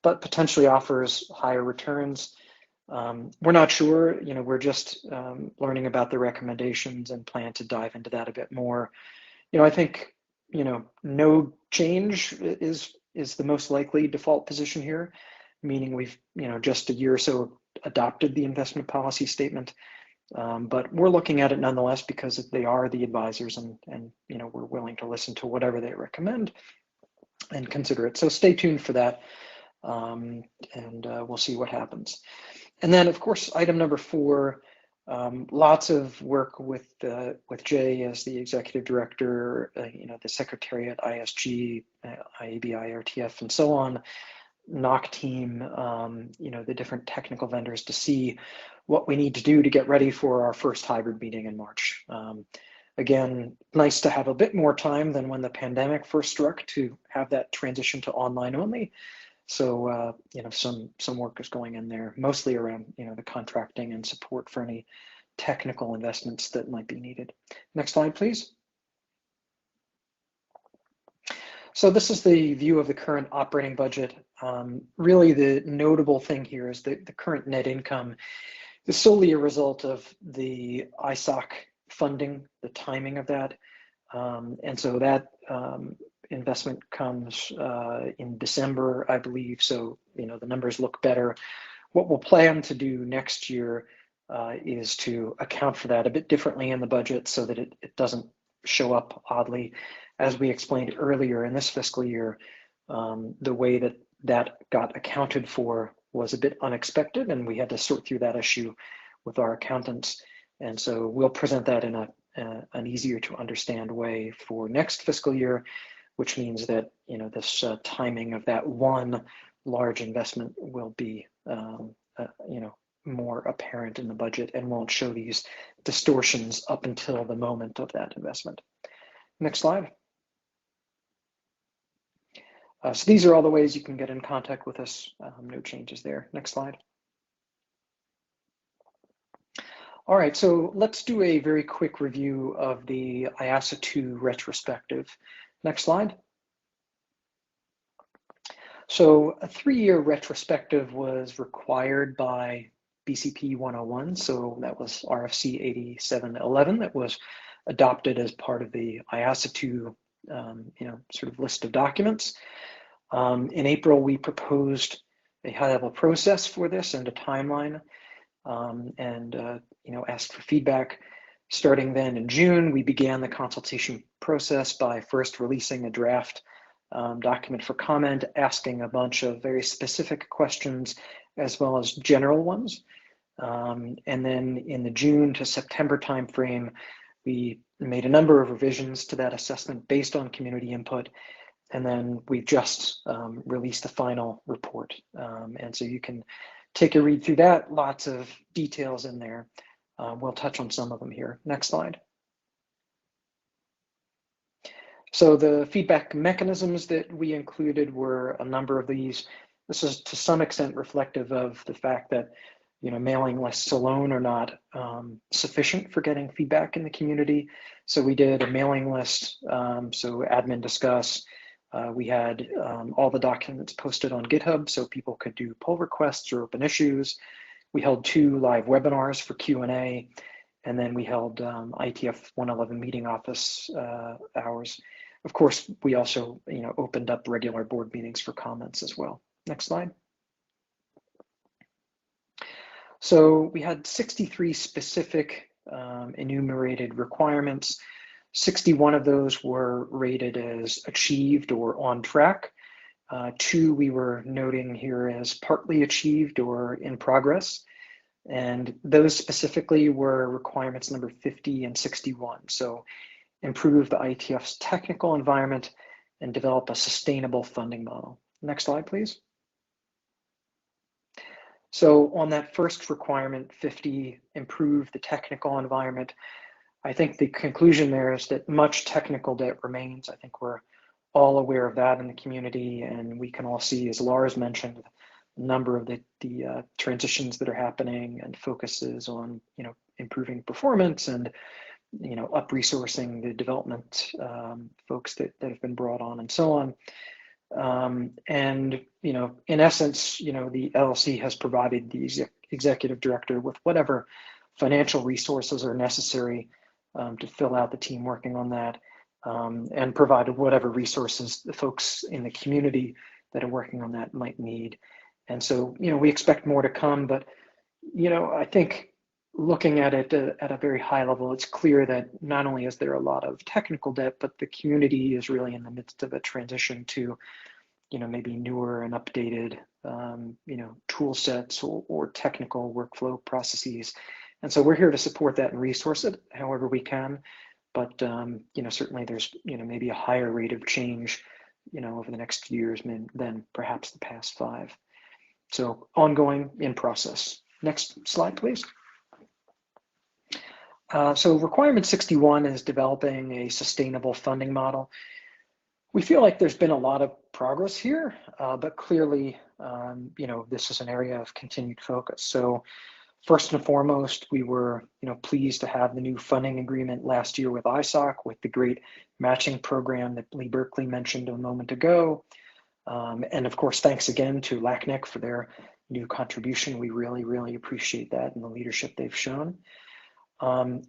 but potentially offers higher returns. We're not sure, we're just learning about the recommendations and plan to dive into that a bit more. I think, no change is the most likely default position here, meaning we've, just a year or so adopted the investment policy statement. But we're looking at it nonetheless because they are the advisors, and we're willing to listen to whatever they recommend and consider it. So stay tuned for that, and we'll see what happens. And then, of course, item number 4, lots of work with Jay as the executive director, the secretariat, ISG, IAB, IRTF, and so on, NOC team, the different technical vendors to see what we need to do to get ready for our first hybrid meeting in March. Again, nice to have a bit more time than when the pandemic first struck to have that transition to online only. So, some work is going in there, mostly around, the contracting and support for any technical investments that might be needed. Next slide, please. So this is the view of the current operating budget. Really, the notable thing here is that the current net income is solely a result of the ISOC funding, the timing of that. And so that investment comes in December, I believe. So, the numbers look better. What we'll plan to do next year is to account for that a bit differently in the budget so that it doesn't show up oddly. As we explained earlier in this fiscal year, the way that got accounted for was a bit unexpected, and we had to sort through that issue with our accountants. And so we'll present that in an easier to understand way for next fiscal year, which means that this timing of that one large investment will be more apparent in the budget and won't show these distortions up until the moment of that investment. Next slide. So these are all the ways you can get in contact with us. No changes there. Next slide. All right, so let's do a very quick review of the IASA 2 retrospective. Next slide. So a 3-year retrospective was required by BCP 101. So that was RFC 8711 that was adopted as part of the IASA 2 sort of list of documents. In April, we proposed a high-level process for this and a timeline, and asked for feedback. Starting then in June, we began the consultation process by first releasing a draft document for comment, asking a bunch of very specific questions as well as general ones. And then in the June to September timeframe, we made a number of revisions to that assessment based on community input. And then we've just released the final report. And so you can take a read through that, lots of details in there. We'll touch on some of them here. Next slide. So the feedback mechanisms that we included were a number of these. This is to some extent reflective of the fact that mailing lists alone are not sufficient for getting feedback in the community. So we did a mailing list, so admin discuss. We had all the documents posted on GitHub so people could do pull requests or open issues. We held 2 live webinars for Q&A, and then we held IETF 111 meeting office hours. Of course, we also opened up regular board meetings for comments as well. Next slide. So we had 63 specific enumerated requirements. 61 of those were rated as achieved or on track. 2 we were noting here as partly achieved or in progress. And those specifically were requirements number 50 and 61. So improve the IETF's technical environment and develop a sustainable funding model. Next slide, please. So on that first requirement, 50, improve the technical environment, I think the conclusion there is that much technical debt remains. I think we're all aware of that in the community, and we can all see, as Lars mentioned, a number of the transitions that are happening and focuses on, improving performance and, up resourcing the development folks that have been brought on and so on. And, in essence, the LLC has provided the executive director with whatever financial resources are necessary to fill out the team working on that, and provided whatever resources the folks in the community that are working on that might need. And so, we expect more to come, but, I think looking at it at a very high level, it's clear that not only is there a lot of technical debt, but the community is really in the midst of a transition to, maybe newer and updated, tool sets or technical workflow processes. And so we're here to support that and resource it however we can. But, certainly there's, maybe a higher rate of change, over the next few years than perhaps the past 5. So ongoing, in process. Next slide, please. So requirement 61 is developing a sustainable funding model. We feel like there's been a lot of progress here, but clearly, this is an area of continued focus. So first and foremost, we were, pleased to have the new funding agreement last year with ISOC, with the great matching program that Lee Berkley mentioned a moment ago. And of course, thanks again to LACNIC for their new contribution. We really, really appreciate that and the leadership they've shown.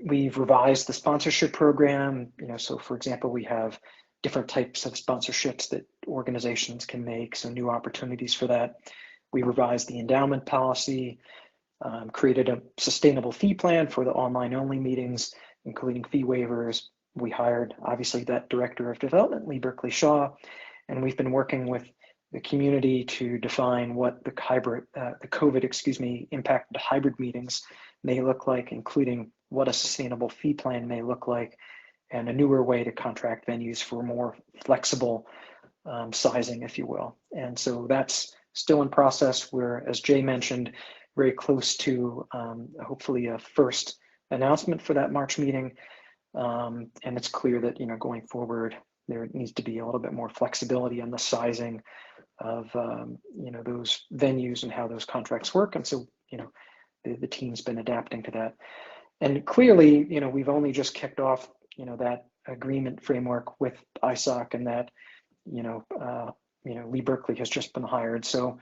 We've revised the sponsorship program. So for example, we have different types of sponsorships that organizations can make, so new opportunities for that. We revised the endowment policy, created a sustainable fee plan for the online only meetings, including fee waivers. We hired, obviously, that director of development, Lee Berkley Shaw, and we've been working with the community to define what the COVID, impacted hybrid meetings may look like, including what a sustainable fee plan may look like, and a newer way to contract venues for more flexible sizing, if you will. And so that's still in process. We're, as Jay mentioned, very close to hopefully a first announcement for that March meeting. And it's clear that, going forward, there needs to be a little bit more flexibility on the sizing of, those venues and how those contracts work. And so, the team's been adapting to that. And clearly, we've only just kicked off, that agreement framework with ISOC, and that, Lee Berkley has just been hired. So,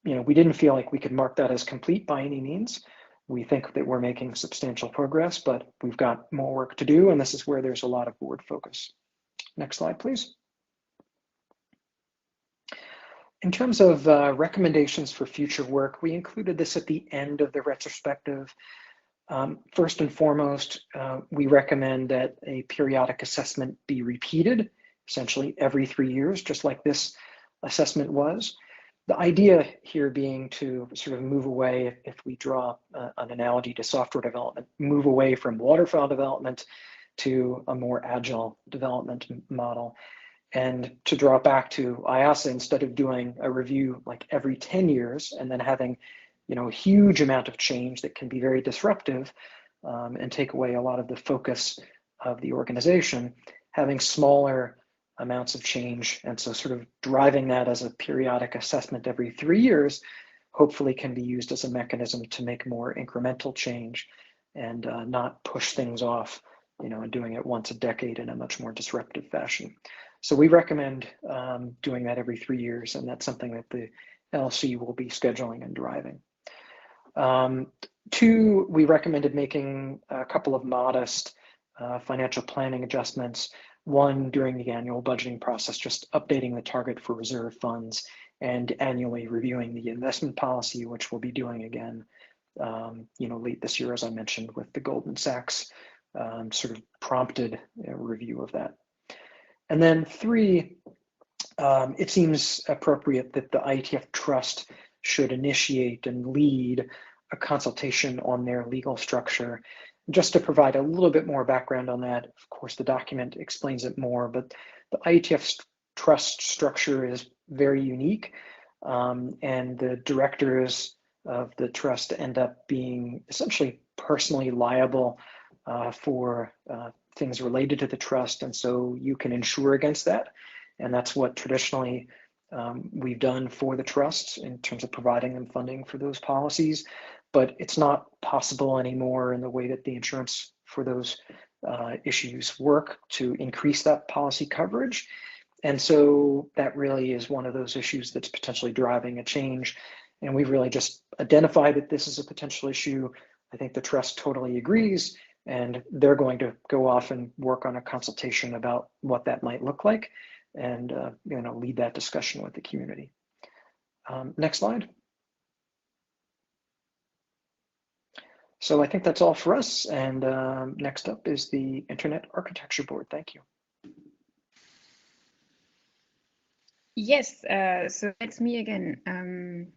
we didn't feel like we could mark that as complete by any means. We think that we're making substantial progress, but we've got more work to do, and this is where there's a lot of board focus. Next slide, please. In terms of recommendations for future work, we included this at the end of the retrospective. First and foremost, we recommend that a periodic assessment be repeated, essentially every 3 years, just like this assessment was. The idea here being to sort of move away, if we draw an analogy to software development, move away from waterfall development to a more agile development model. And to draw back to IASA, instead of doing a review like every 10 years and then having, a huge amount of change that can be very disruptive and take away a lot of the focus of the organization, having smaller amounts of change. And so sort of driving that as a periodic assessment every 3 years, hopefully can be used as a mechanism to make more incremental change and not push things off, and doing it once a decade in a much more disruptive fashion. So we recommend doing that every 3 years, and that's something that the LLC will be scheduling and driving. 2, we recommended making a couple of modest financial planning adjustments. 1, during the annual budgeting process, just updating the target for reserve funds, and annually reviewing the investment policy, which we'll be doing again, late this year, as I mentioned, with the Goldman Sachs sort of prompted a review of that. And then 3, it seems appropriate that the IETF Trust should initiate and lead a consultation on their legal structure. Just to provide a little bit more background on that, of course, the document explains it more, but the IETF Trust structure is very unique, and the directors of the trust end up being essentially personally liable for things related to the trust, and so you can insure against that. And that's what traditionally we've done for the trusts in terms of providing them funding for those policies. But it's not possible anymore in the way that the insurance for those issues work to increase that policy coverage. And so that really is one of those issues that's potentially driving a change. And we've really just identified that this is a potential issue. I think the trust totally agrees, and they're going to go off and work on a consultation about what that might look like, and lead that discussion with the community. Next slide. So I think that's all for us. And next up is the Internet Architecture Board. Thank you. Yes, so that's me again.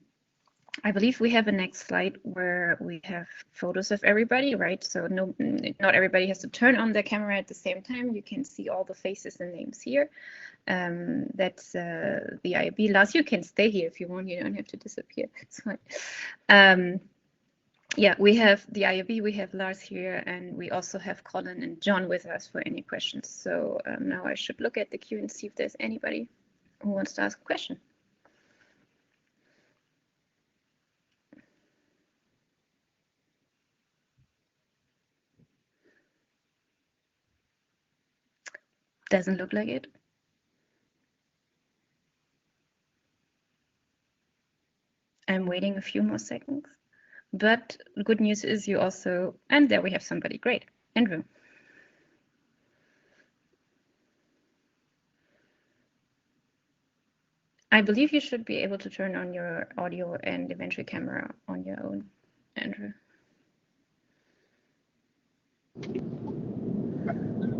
I believe we have a next slide where we have photos of everybody, right? So not everybody has to turn on their camera at the same time. You can see all the faces and names here. That's the IAB. Lars, you can stay here if you want. You don't have to disappear. It's fine. Yeah, we have the IAB, we have Lars here, and we also have Colin and John with us for any questions. So now I should look at the queue and see if there's anybody who wants to ask a question. Doesn't look like it. I'm waiting a few more seconds. But the good news is you also, and there we have somebody, great, Andrew. I believe you should be able to turn on your audio and eventually camera on your own, Andrew.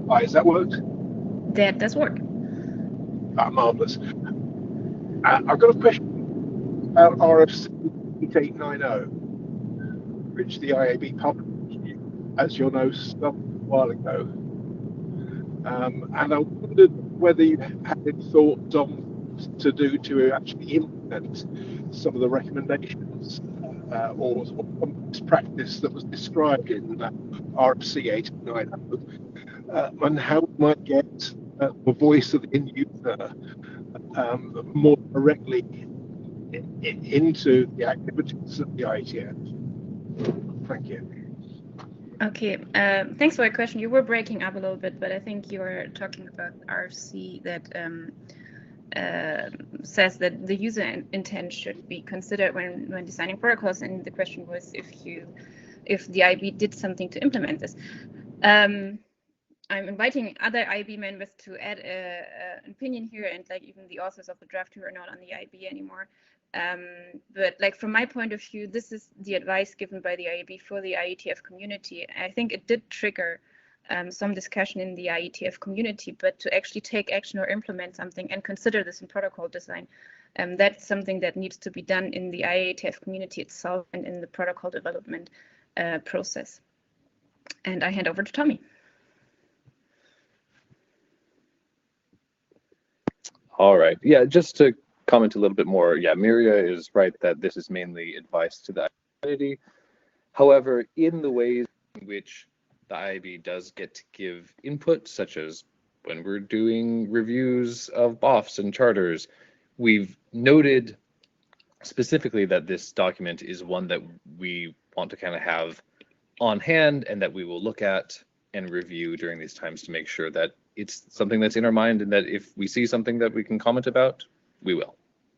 Hi, has that worked? That does work. Marvellous. I've got a question about RFC 8890, which the IAB published, as you'll know, some while ago. And I wondered whether you had any thoughts on what to do to actually implement some of the recommendations or best practice that was described in RFC 8890, and how we might get the voice of the end user more directly into the activities of the IETF. Thank you. Okay, thanks for your question. You were breaking up a little bit, but I think you were talking about RFC that says that the user intent should be considered when designing protocols, and the question was if the IAB did something to implement this. I'm inviting other IAB members to add an opinion here, and like even the authors of the draft who are not on the IAB anymore. But like from my point of view, this is the advice given by the IAB for the IETF community. I think it did trigger some discussion in the IETF community, but to actually take action or implement something and consider this in protocol design, that's something that needs to be done in the IETF community itself and in the protocol development process. And I hand over to Tommy. All right. Yeah, just to comment a little bit more. Yeah, Miria is right that this is mainly advice to the community. However, in the ways in which the IAB does get to give input, such as when we're doing reviews of BOFs and charters, we've noted specifically that this document is one that we want to kind of have on hand and that we will look at and review during these times to make sure that it's something that's in our mind, and that if we see something that we can comment about, we will.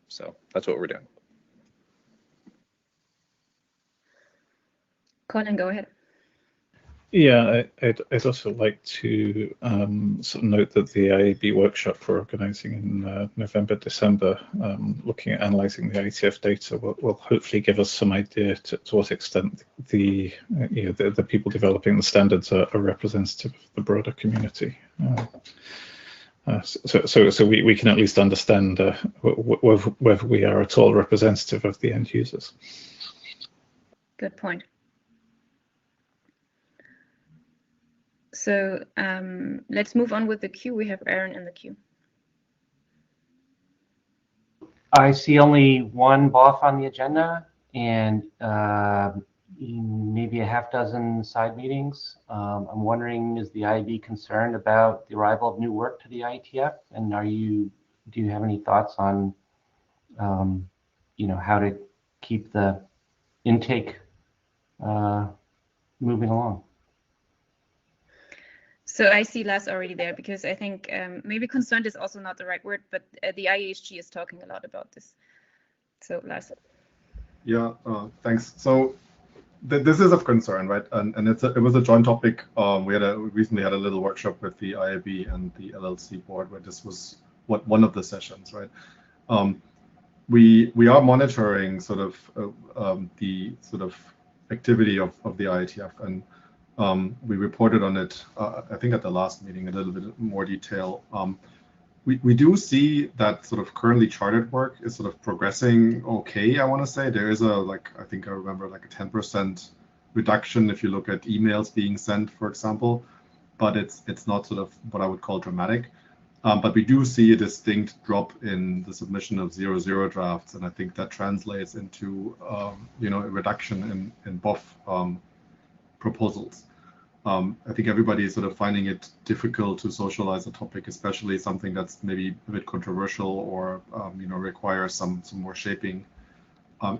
So that's what we're doing. Colin, go ahead. Yeah, I'd also like to sort of note that the IAB workshop we're organising in November, December, looking at analysing the IETF data, will hopefully give us some idea to what extent the people developing the standards are representative of the broader community. So we can at least understand whether we are at all representative of the end users. Good point. So let's move on with the queue. We have Aaron in the queue. I see only one BOF on the agenda and maybe a half dozen side meetings. I'm wondering, is the IAB concerned about the arrival of new work to the IETF? And do you have any thoughts on, how to keep the intake moving along? So I see Lars already there, because I think maybe concerned is also not the right word, but the IEHG is talking a lot about this. So Lars. Yeah, thanks. So this is of concern, right? And it was a joint topic. We recently had a little workshop with the IAB and the LLC board where this was one of the sessions, right? We are monitoring sort of the sort of activity of the IETF, and we reported on it, I think at the last meeting, a little bit more detail. We do see that sort of currently chartered work is sort of progressing okay, I want to say. There is I think I remember like a 10% reduction if you look at emails being sent, for example, but it's not sort of what I would call dramatic. But we do see a distinct drop in the submission of 0.0 drafts, and I think that translates into a reduction in BOF proposals. I think everybody is sort of finding it difficult to socialize a topic, especially something that's maybe a bit controversial or requires some more shaping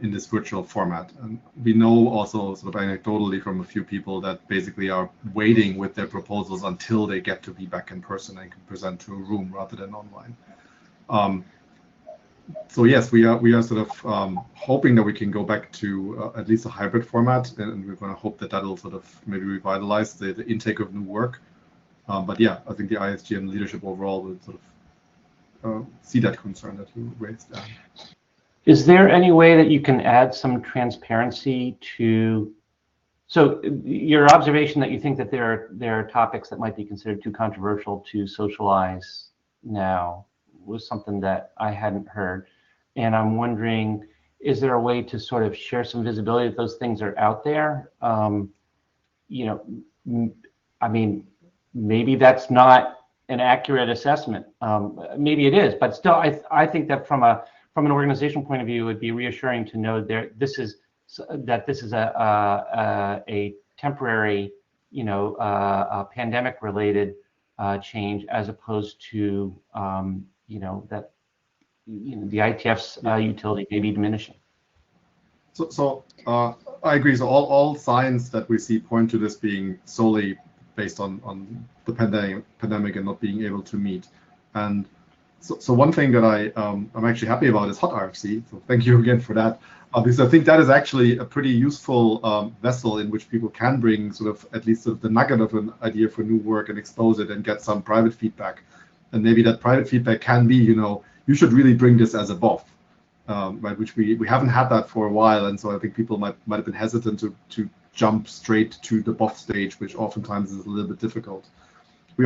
in this virtual format. And we know also sort of anecdotally from a few people that basically are waiting with their proposals until they get to be back in person and can present to a room rather than online. So yes, we are sort of hoping that we can go back to at least a hybrid format, and we're going to hope that that'll sort of maybe revitalize the intake of new work. But yeah, I think the ISG and leadership overall will sort of see that concern that you raised. Is there any way that you can add some transparency to? So your observation that you think that there are topics that might be considered too controversial to socialize now was something that I hadn't heard. And I'm wondering, is there a way to sort of share some visibility that those things are out there? I mean, maybe that's not an accurate assessment. Maybe it is, but still, I think that from an organizational point of view, it would be reassuring to know this is a temporary, pandemic-related change, as opposed to that the IETF's utility may be diminishing. So I agree. So all signs that we see point to this being solely based on the pandemic and not being able to meet. And so one thing that I'm actually happy about is Hot RFC. So thank you again for that. Because I think that is actually a pretty useful vessel in which people can bring sort of at least sort of the nugget of an idea for new work and expose it and get some private feedback. And maybe that private feedback can be, you should really bring this as a BOF, right? Which we haven't had that for a while, and so I think people might have been hesitant to jump straight to the BOF stage, which oftentimes is a little bit difficult. We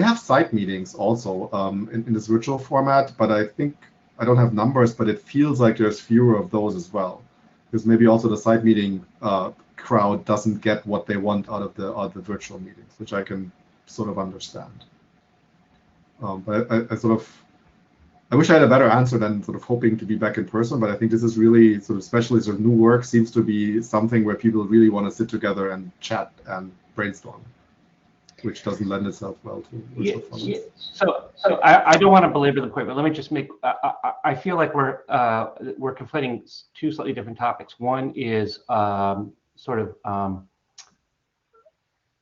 have site meetings also in this virtual format, but I think I don't have numbers, but it feels like there's fewer of those as well, because maybe also the site meeting crowd doesn't get what they want out of the virtual meetings, which I can sort of understand. But I wish I had a better answer than sort of hoping to be back in person, but I think this is really sort of, especially sort of new work seems to be something where people really want to sit together and chat and brainstorm, which doesn't lend itself well to virtual formats. Yeah. So I don't want to belabor the point, but let me just make, I feel like we're conflating two slightly different topics. One is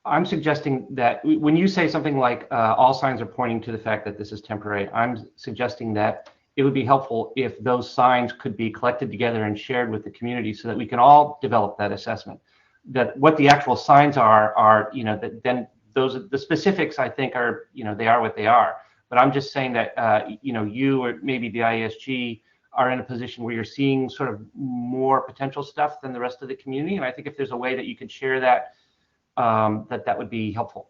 I'm suggesting that when you say something like all signs are pointing to the fact that this is temporary, I'm suggesting that it would be helpful if those signs could be collected together and shared with the community so that we can all develop that assessment. that what the actual signs are, you know, that then those, the specifics I think are, you know, they are what they are. But I'm just saying that, you know, you or maybe the IESG are in a position where you're seeing sort of more potential stuff than the rest of the community. And I think if there's a way that you could share that, that would be helpful.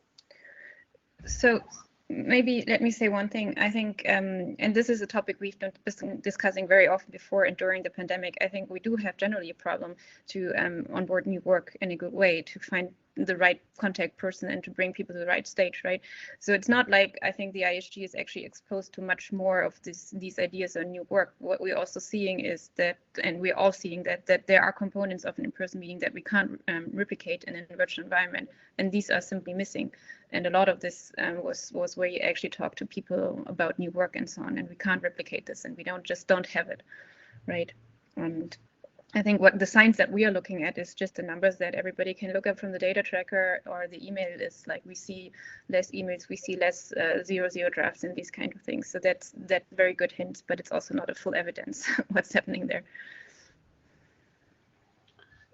So maybe let me say one thing. I think, and this is a topic we've been discussing very often before and during the pandemic, I think we do have generally a problem to onboard new work in a good way, to find the right contact person and to bring people to the right stage, right? So it's not like I think the ISG is actually exposed to much more of these ideas on new work. What we're also seeing is that, and we're all seeing that there are components of an in-person meeting that we can't replicate in a virtual environment, and these are simply missing. And a lot of this was where you actually talk to people about new work and so on, and we can't replicate this, and we don't have it, right? And I think what the signs that we are looking at is just the numbers that everybody can look up from the data tracker or the email is like we see less emails, we see less 0-0 drafts and these kind of things. So that's very good hint, but it's also not a full evidence what's happening there.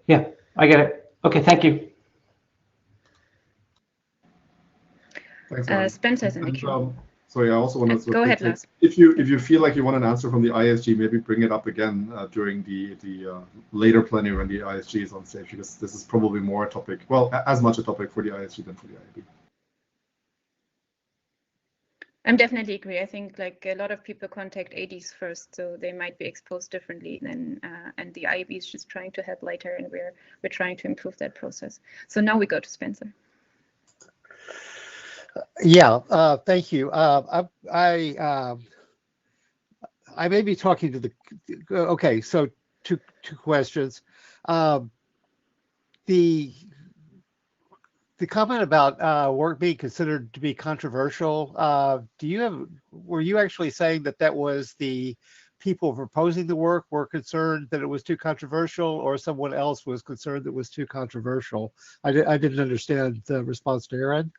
Yeah, I get it. Okay, thank you. Thanks, Spencer's in the queue. Sorry, I also want to go ahead, Lars. If you feel like you want an answer from the ISG, maybe bring it up again during the later plenary when the ISG is on stage, because this is probably more a topic, well, as much a topic for the ISG than for the IAB. I definitely agree. I think like a lot of people contact ADs first, so they might be exposed differently than, and the IAB is just trying to help later, and we're trying to improve that process. So now we go to Spencer. Yeah, thank you. I may be talking to the. Okay, so two questions. The comment about work being considered to be controversial. Were you actually saying that was the people proposing the work were concerned that it was too controversial, or someone else was concerned that it was too controversial? I didn't understand the response to Aaron.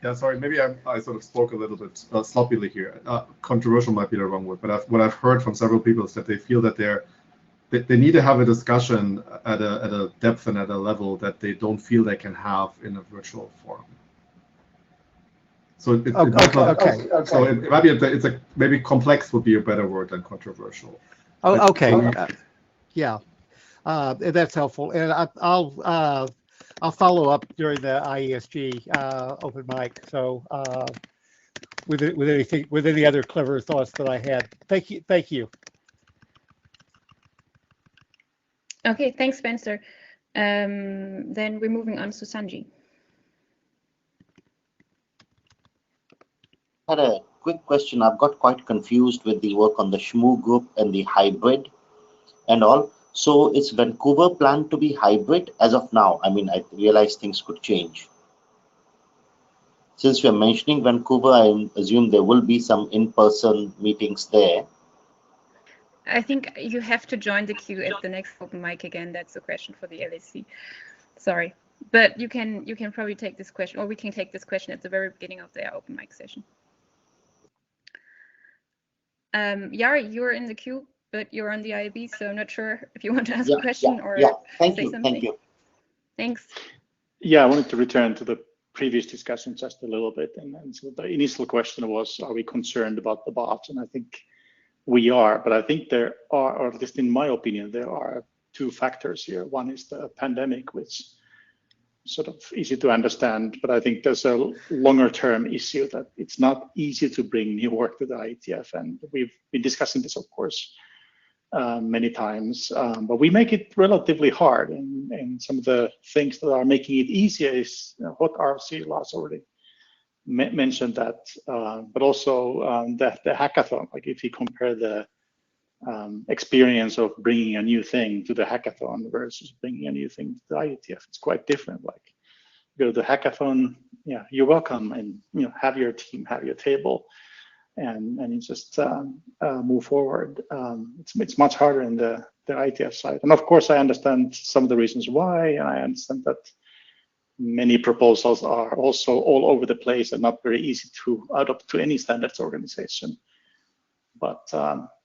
Yeah, sorry, maybe I sort of spoke a little bit sloppily here. Controversial might be the wrong word, but what I've heard from several people is that they feel that they need to have a discussion at a depth and at a level that they don't feel they can have in a virtual forum. So it might be maybe complex would be a better word than controversial. Oh, okay. Yeah, that's helpful, and I'll follow up during the IESG open mic. So with any other clever thoughts that I had. Thank you. Okay, thanks, Spencer. Then we're moving on to Sanji. I had a quick question. I've got quite confused with the work on the SHMU group and the hybrid and all. So is Vancouver planned to be hybrid as of now? I mean, I realize things could change. Since we're mentioning Vancouver, I assume there will be some in-person meetings there. I think you have to join the queue at the next open mic again. That's a question for the LAC. Sorry, but you can probably take this question, or we can take this question at the very beginning of the open mic session. Yari, you're in the queue, but you're on the IAB, so I'm not sure if you want to ask a question or say something. Thank you. Thanks. Yeah, I wanted to return to the previous discussion just a little bit. And so the initial question was, are we concerned about the bots? And I think we are, but I think there are, or at least in my opinion, there are two factors here. One is the pandemic, which sort of easy to understand, but I think there's a longer term issue that it's not easy to bring new work to the IETF. And we've been discussing this, of course, many times, but we make it relatively hard. And some of the things that are making it easier is what RFC Lars already mentioned that, but also the hackathon. Like if you compare the experience of bringing a new thing to the hackathon versus bringing a new thing to the IETF, it's quite different. Like go to the hackathon, yeah, you're welcome, and have your team, have your table, and you just move forward. It's much harder in the IETF side, and of course I understand some of the reasons why, and I understand that many proposals are also all over the place and not very easy to adopt to any standards organization. But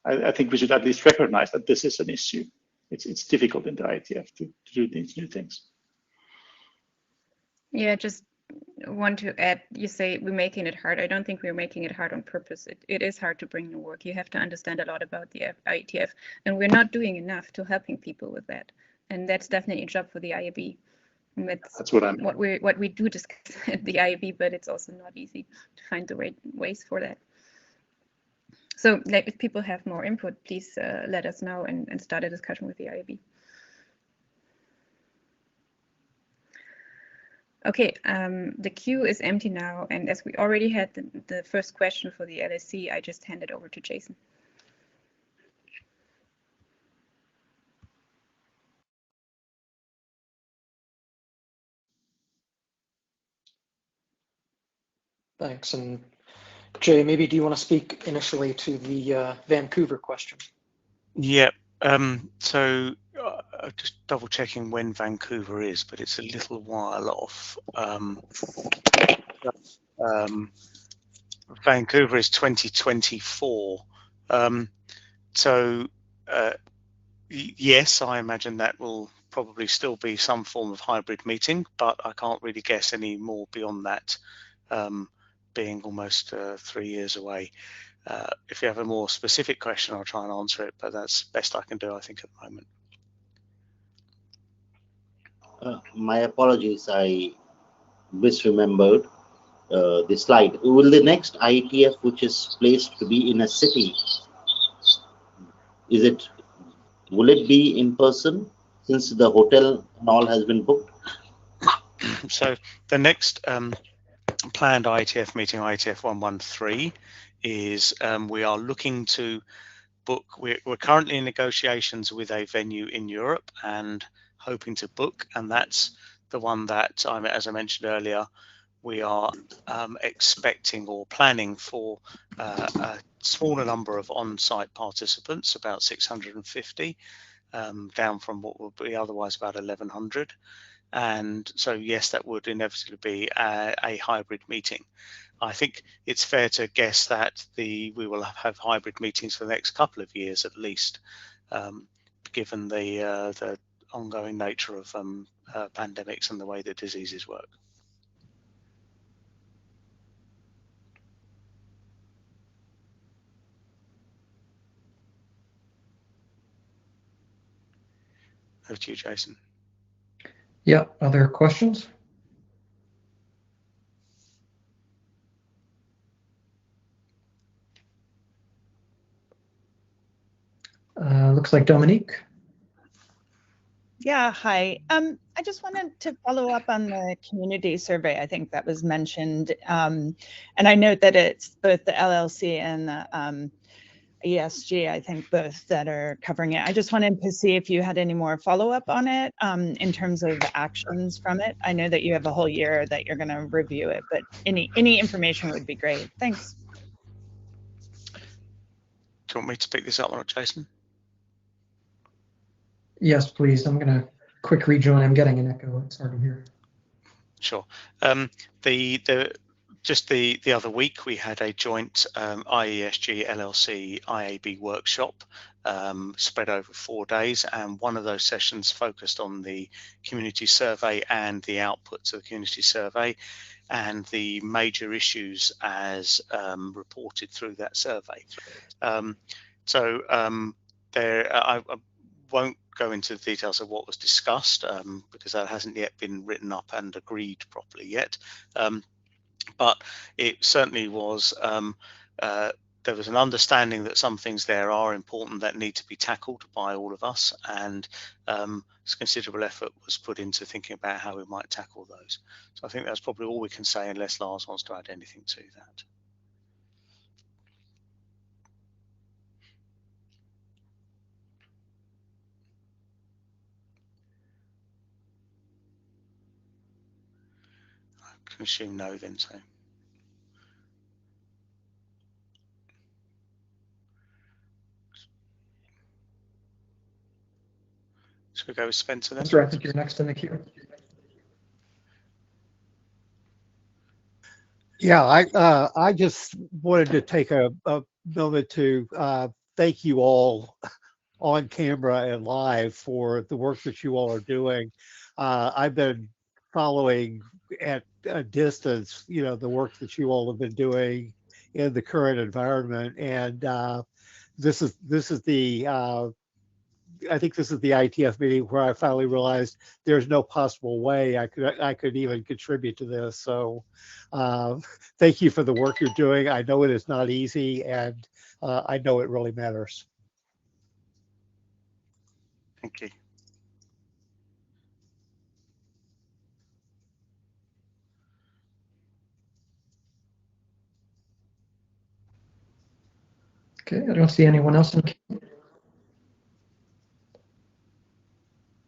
I think we should at least recognize that this is an issue. it's difficult in the IETF to do these new things. Yeah, just want to add, you say we're making it hard. I don't think we're making it hard on purpose. It is hard to bring new work. You have to understand a lot about the IETF, and we're not doing enough to helping people with that. And that's definitely a job for the IAB. And that's what we do discuss at the IAB, but it's also not easy to find the right ways for that. So like, if people have more input, please let us know and start a discussion with the IAB. Okay, the queue is empty now, and as we already had the first question for the LSC, I just hand it over to Jason. Thanks. And Jay, maybe do you want to speak initially to the Vancouver question? Yeah. So just double checking when Vancouver is, but it's a little while off. Vancouver is 2024. So yes, I imagine that will probably still be some form of hybrid meeting, but I can't really guess any more beyond that, being almost 3 years away. If you have a more specific question, I'll try and answer it, but that's best I can do, I think, at the moment. My apologies, I misremembered the slide. Will the next IETF, which is placed to be in a city, will it be in person since the hotel and all has been booked? So the next planned IETF meeting, IETF 113, is we are looking to book. We're currently in negotiations with a venue in Europe and hoping to book, and that's the one that, as I mentioned earlier, we are expecting or planning for a smaller number of on-site participants, about 650, down from what would be otherwise about 1,100. And so, yes, that would inevitably be a hybrid meeting. I think it's fair to guess that we will have hybrid meetings for the next couple of years at least, given the ongoing nature of pandemics and the way that diseases work. Over to you, Jason. Yeah, other questions? Looks like Dominique. Yeah, hi. I just wanted to follow up on the community survey. I think that was mentioned. And I note that it's both the LLC and the ESG, I think both that are covering it. I just wanted to see if you had any more follow-up on it in terms of actions from it. I know that you have a whole year that you're going to review it, but any information would be great. Thanks. Do you want me to pick this up or Jason? Yes, please. I'm going to quick rejoin. I'm getting an echo. It's hard to hear. Sure. Just the other week, we had a joint IESG LLC IAB workshop spread over 4 days, and one of those sessions focused on the community survey and the outputs of the community survey and the major issues as reported through that survey. I won't go into the details of what was discussed because that hasn't yet been written up and agreed properly yet. But it certainly was, there was an understanding that some things there are important that need to be tackled by all of us, and considerable effort was put into thinking about how we might tackle those. So I think that's probably all we can say unless Lars wants to add anything to that. I can assume no then, so. Should we go with Spencer then? Spencer, I think you're next in the queue. Yeah, I just wanted to take a moment to thank you all on camera and live for the work that you all are doing. I've been following at a distance, the work that you all have been doing in the current environment, and this is the I think this is the IETF meeting where I finally realized there's no possible way I could even contribute to this. So thank you for the work you're doing. I know it is not easy, and I know it really matters. Thank you. Okay, I don't see anyone else in the queue.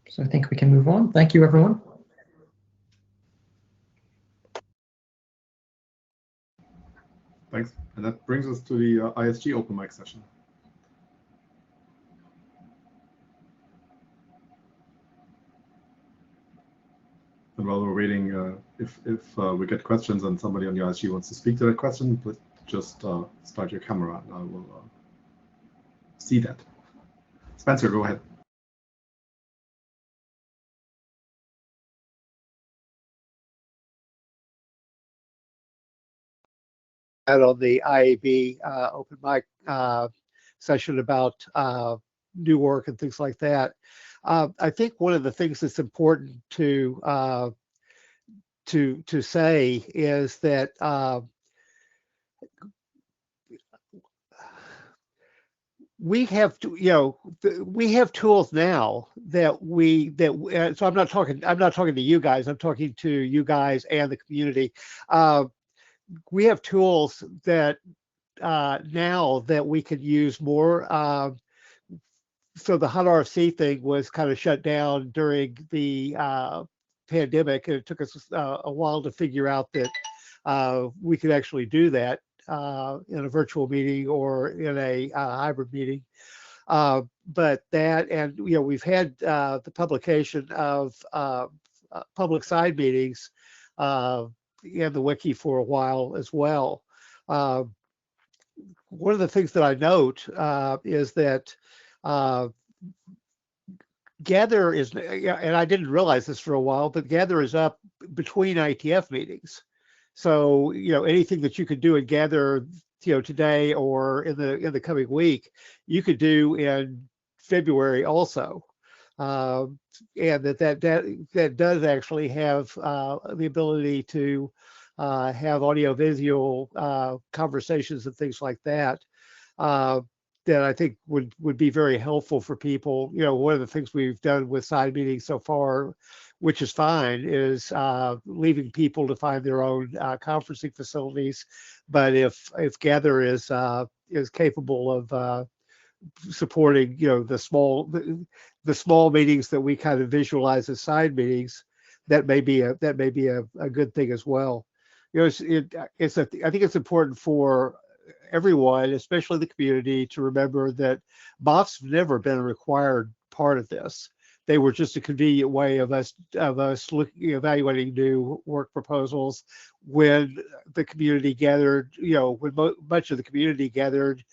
So I think we can move on. Thank you, everyone. Thanks. And that brings us to the ISG open mic session. And while we're waiting, if we get questions and somebody on the ISG wants to speak to that question, please just start your camera and I will see that. Spencer, go ahead. On the IAB open mic session about new work and things like that. I think one of the things that's important to say is that we have we have tools now that so I'm not talking to you guys, I'm talking to you guys and the community. We have tools that now that we could use more. So the hot RFC thing was kind of shut down during the pandemic, and it took us a while to figure out that we could actually do that in a virtual meeting or in a hybrid meeting. But that, and we've had the publication of public side meetings in the wiki for a while as well. One of the things that I note is that Gather is, and I didn't realize this for a while, but Gather is up between IETF meetings. So anything that you could do in Gather today or in the coming week, you could do in February also. And that does actually have the ability to have audio-visual conversations and things like that. That I think would be very helpful for people. One of the things we've done with side meetings so far, which is fine, is leaving people to find their own conferencing facilities. But if Gather is capable of supporting the small meetings that we kind of visualize as side meetings, that may be a good thing as well. I think it's important for everyone, especially the community, to remember that BOFs have never been a required part of this. They were just a convenient way of us evaluating new work proposals when the community gathered, when much of the community gathered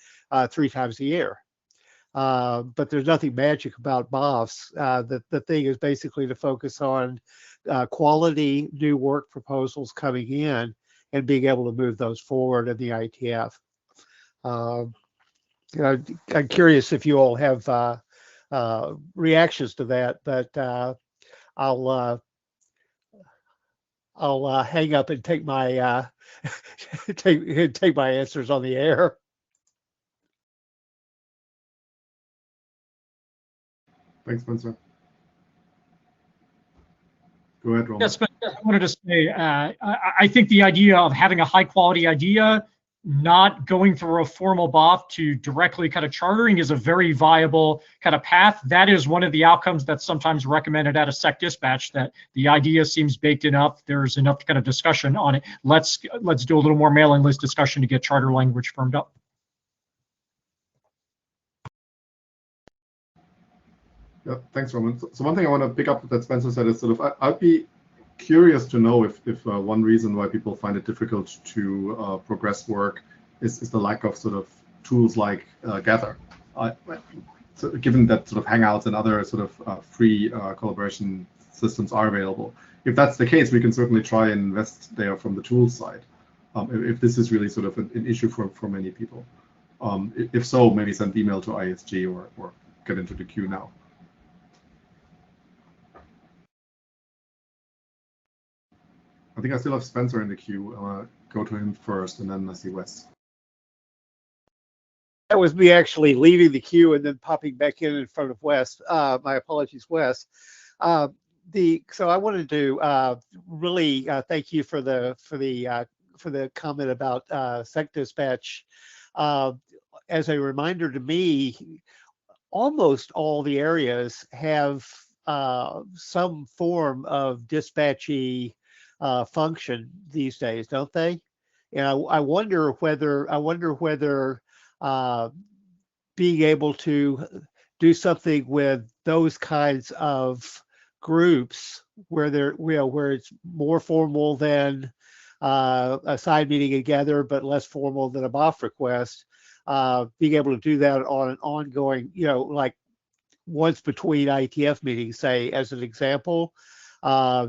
3 times a year. But there's nothing magic about BOFs. The thing is basically to focus on quality new work proposals coming in and being able to move those forward in the IETF. I'm curious if you all have reactions to that, but I'll hang up and take my take my answers on the air. Thanks, Spencer. Go ahead, Roman. Yes, but I wanted to say, I think the idea of having a high quality idea, not going through a formal BOF to directly kind of chartering, is a very viable kind of path. That is one of the outcomes that's sometimes recommended at a SEC dispatch, that the idea seems baked enough, there's enough kind of discussion on it. Let's do a little more mailing list discussion to get charter language firmed up. Yeah, thanks, Roman. So one thing I want to pick up that Spencer said is sort of, I'd be curious to know if one reason why people find it difficult to progress work is the lack of sort of tools like Gather. so given that sort of Hangouts and other sort of free collaboration systems are available. If that's the case, we can certainly try and invest there from the tools side. If this is really sort of an issue for many people. If so, maybe send email to ISG or get into the queue now. I think I still have Spencer in the queue. I want to go to him first, and then I see Wes. That was me actually leaving the queue and then popping back in front of Wes. My apologies, Wes. So I wanted to really thank you for the comment about SecDispatch. As a reminder to me, almost all the areas have some form of dispatchy function these days, don't they? And I wonder whether being able to do something with those kinds of groups where it's more formal than a side meeting together, but less formal than a BOF request, being able to do that on an ongoing, like once between IETF meetings, say, as an example,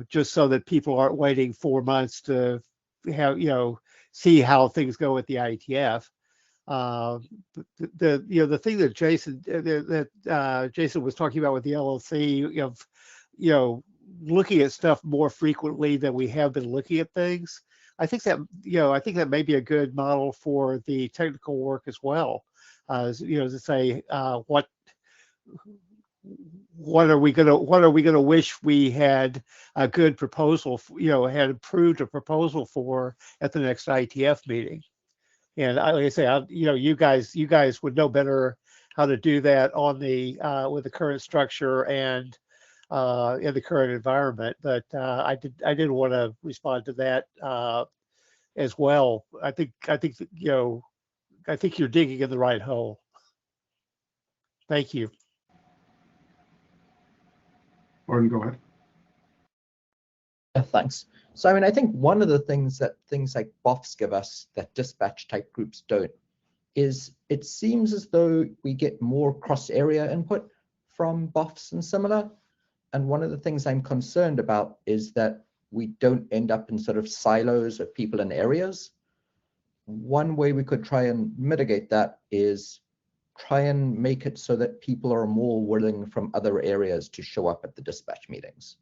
just so that people aren't waiting 4 months to have, see how things go with the IETF. The thing that Jason was talking about with the LLC of, looking at stuff more frequently than we have been looking at things. I think that may be a good model for the technical work as well. To say what are we gonna wish we had a good proposal, had approved a proposal for at the next IETF meeting. And like I say, you guys would know better how to do that on the with the current structure and in the current environment. But I did want to respond to that as well. I think you're digging in the right hole. Thank you. Gordon, go ahead. Yeah, thanks. So I mean, I think one of the things that things like BOFs give us that dispatch type groups don't is it seems as though we get more cross-area input from BOFs and similar. And one of the things I'm concerned about is that we don't end up in sort of silos of people in areas. One way we could try and mitigate that is try and make it so that people are more willing from other areas to show up at the dispatch meetings,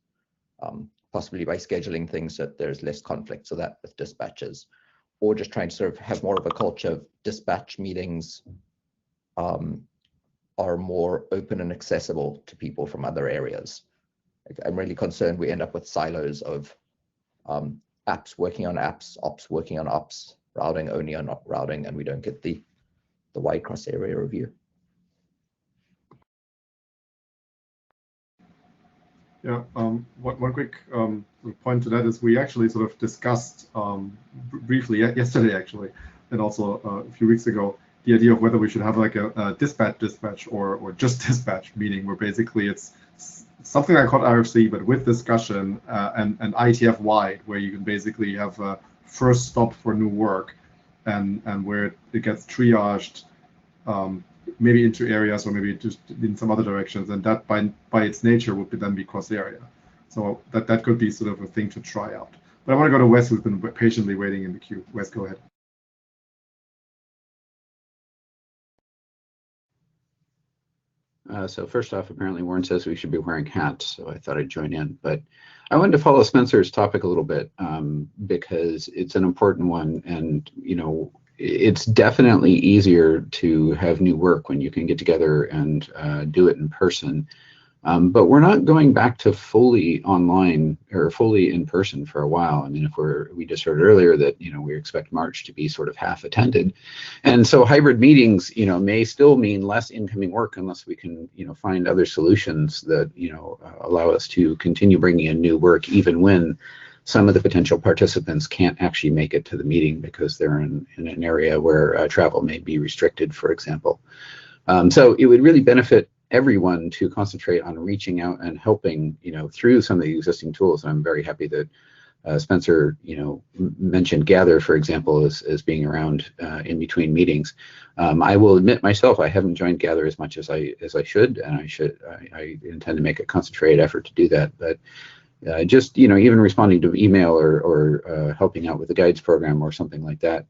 possibly by scheduling things so that there's less conflict so that with dispatches, or just trying to sort of have more of a culture of dispatch meetings are more open and accessible to people from other areas. I'm really concerned we end up with silos of apps working on apps, ops working on ops, routing only on routing, and we don't get the wide cross area review. Yeah, one quick point to that is we actually sort of discussed briefly yesterday actually, and also a few weeks ago, the idea of whether we should have like a dispatch or just dispatch meeting where basically it's something like Hot RFC, but with discussion and IETF wide, where you can basically have a first stop for new work and where it gets triaged maybe into areas or maybe just in some other directions, and that by its nature would then be cross area. So that could be sort of a thing to try out. But I want to go to Wes, who's been patiently waiting in the queue. Wes, go ahead. So first off, apparently Warren says we should be wearing hats, so I thought I'd join in. But I wanted to follow Spencer's topic a little bit because it's an important one, and it's definitely easier to have new work when you can get together and do it in person. But we're not going back to fully online or fully in person for a while. I mean, we just heard earlier that, we expect March to be sort of half attended. And so hybrid meetings, may still mean less incoming work unless we can, find other solutions that, allow us to continue bringing in new work, even when some of the potential participants can't actually make it to the meeting because they're in an area where travel may be restricted, for example. So it would really benefit everyone to concentrate on reaching out and helping, through some of the existing tools. And I'm very happy that Spencer, mentioned Gather, for example, as being around in between meetings. I will admit myself, I haven't joined Gather as much as I should, and I intend to make a concentrated effort to do that. But just even responding to email or helping out with the guides program or something like that,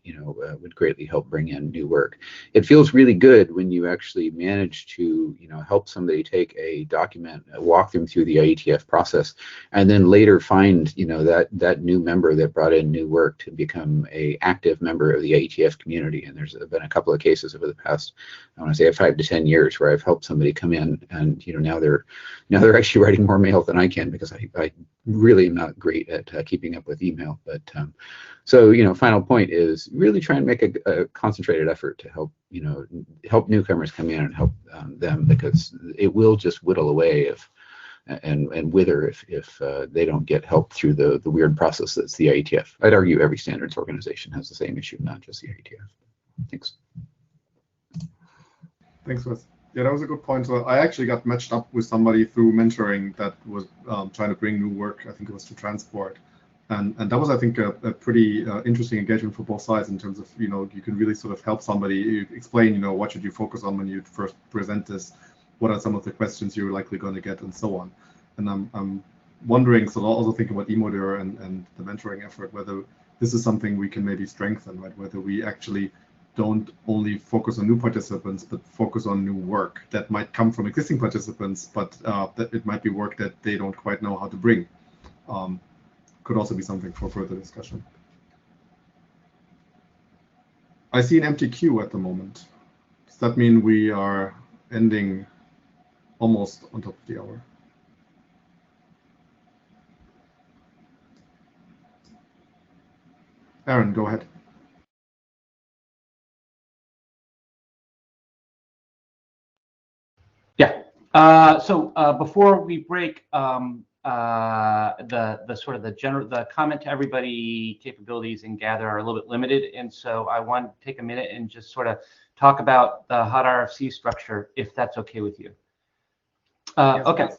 would greatly help bring in new work. It feels really good when you actually manage to help somebody take a document, walk them through the IETF process, and then later find that new member that brought in new work to become a active member of the IETF community. And there's been a couple of cases over the past, I want to say, 5 to 10 years where I've helped somebody come in, and now they're actually writing more mail than I can, because I really am not great at keeping up with email. But so final point is really try and make a concentrated effort to help help newcomers come in and help them, because it will just whittle away and wither if they don't get help through the weird process that's the IETF. I'd argue every standards organization has the same issue, not just the IETF. Thanks. Thanks, Wes. Yeah, that was a good point. So I actually got matched up with somebody through mentoring that was trying to bring new work. I think it was to transport. And that was, I think, a pretty interesting engagement for both sides, in terms of, you can really sort of help somebody explain, what should you focus on when you first present this, what are some of the questions you're likely going to get, and so on. And I'm wondering, so also thinking about eModere and the mentoring effort, whether this is something we can maybe strengthen, right? Whether we actually don't only focus on new participants, but focus on new work that might come from existing participants, but that it might be work that they don't quite know how to bring. Could also be something for further discussion. I see an empty queue at the moment. Does that mean we are ending almost on top of the hour? Aaron, go ahead. So before we break, the comment to everybody capabilities in Gather are a little bit limited, and so I want to take a minute and just sort of talk about the hot RFC structure, if that's okay with you. Yes, okay. Please.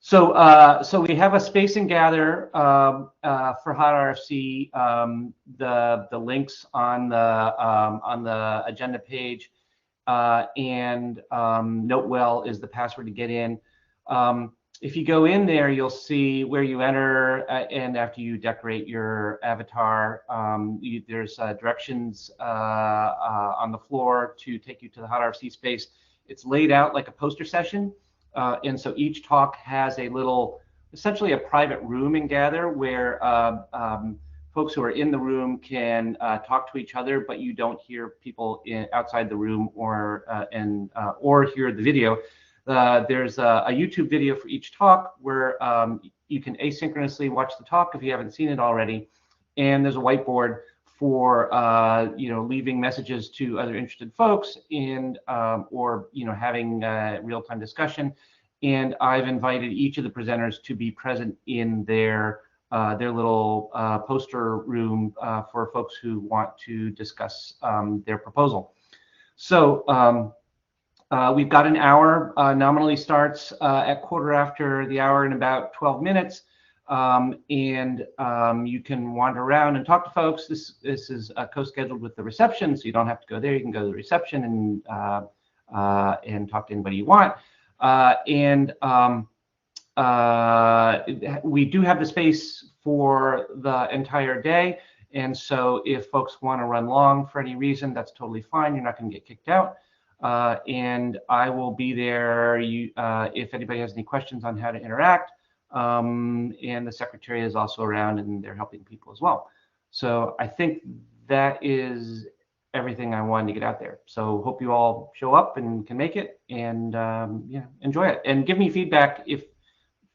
So we have a space in Gather for hot RFC. The links on the agenda page. And Notewell is the password to get in. If you go in there, you'll see where you enter, and after you decorate your avatar, there's directions on the floor to take you to the hot RFC space. It's laid out like a poster session, and so each talk has a little, essentially a private room in Gather where folks who are in the room can talk to each other, but you don't hear people outside the room or hear the video. There's a YouTube video for each talk where you can asynchronously watch the talk if you haven't seen it already, and there's a whiteboard for leaving messages to other interested folks and or having real-time discussion. And I've invited each of the presenters to be present in their little poster room for folks who want to discuss their proposal. So we've got an hour, nominally starts at 1/4 the hour in about 12 minutes. You can wander around and talk to folks. This is co-scheduled with the reception, so you don't have to go there. You can go to the reception and talk to anybody you want. We do have the space for the entire day, and so if folks want to run long for any reason, that's totally fine. You're not going to get kicked out. And I will be there if anybody has any questions on how to interact. And the secretary is also around, and they're helping people as well. So I think that is everything I wanted to get out there. So hope you all show up and can make it, and yeah, enjoy it. And give me feedback if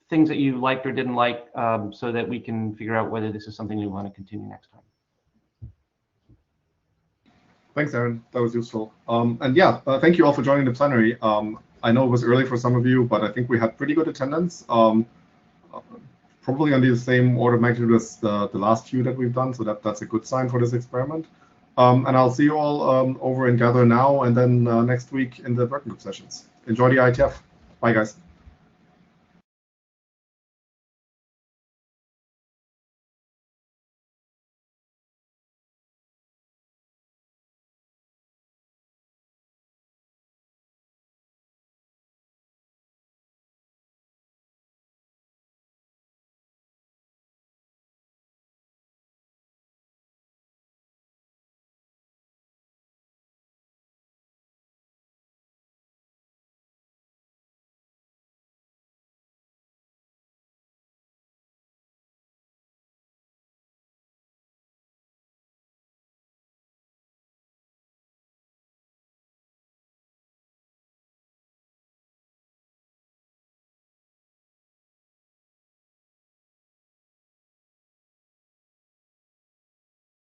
things that you liked or didn't like, so that we can figure out whether this is something we want to continue next time. Thanks, Aaron. That was useful. And yeah, thank you all for joining the plenary. I know it was early for some of you, but I think we had pretty good attendance. Probably on the same order of magnitude as the last few that we've done, so that's a good sign for this experiment. And I'll see you all over in Gather now, and then next week in the working group sessions. Enjoy the IETF. Bye, guys.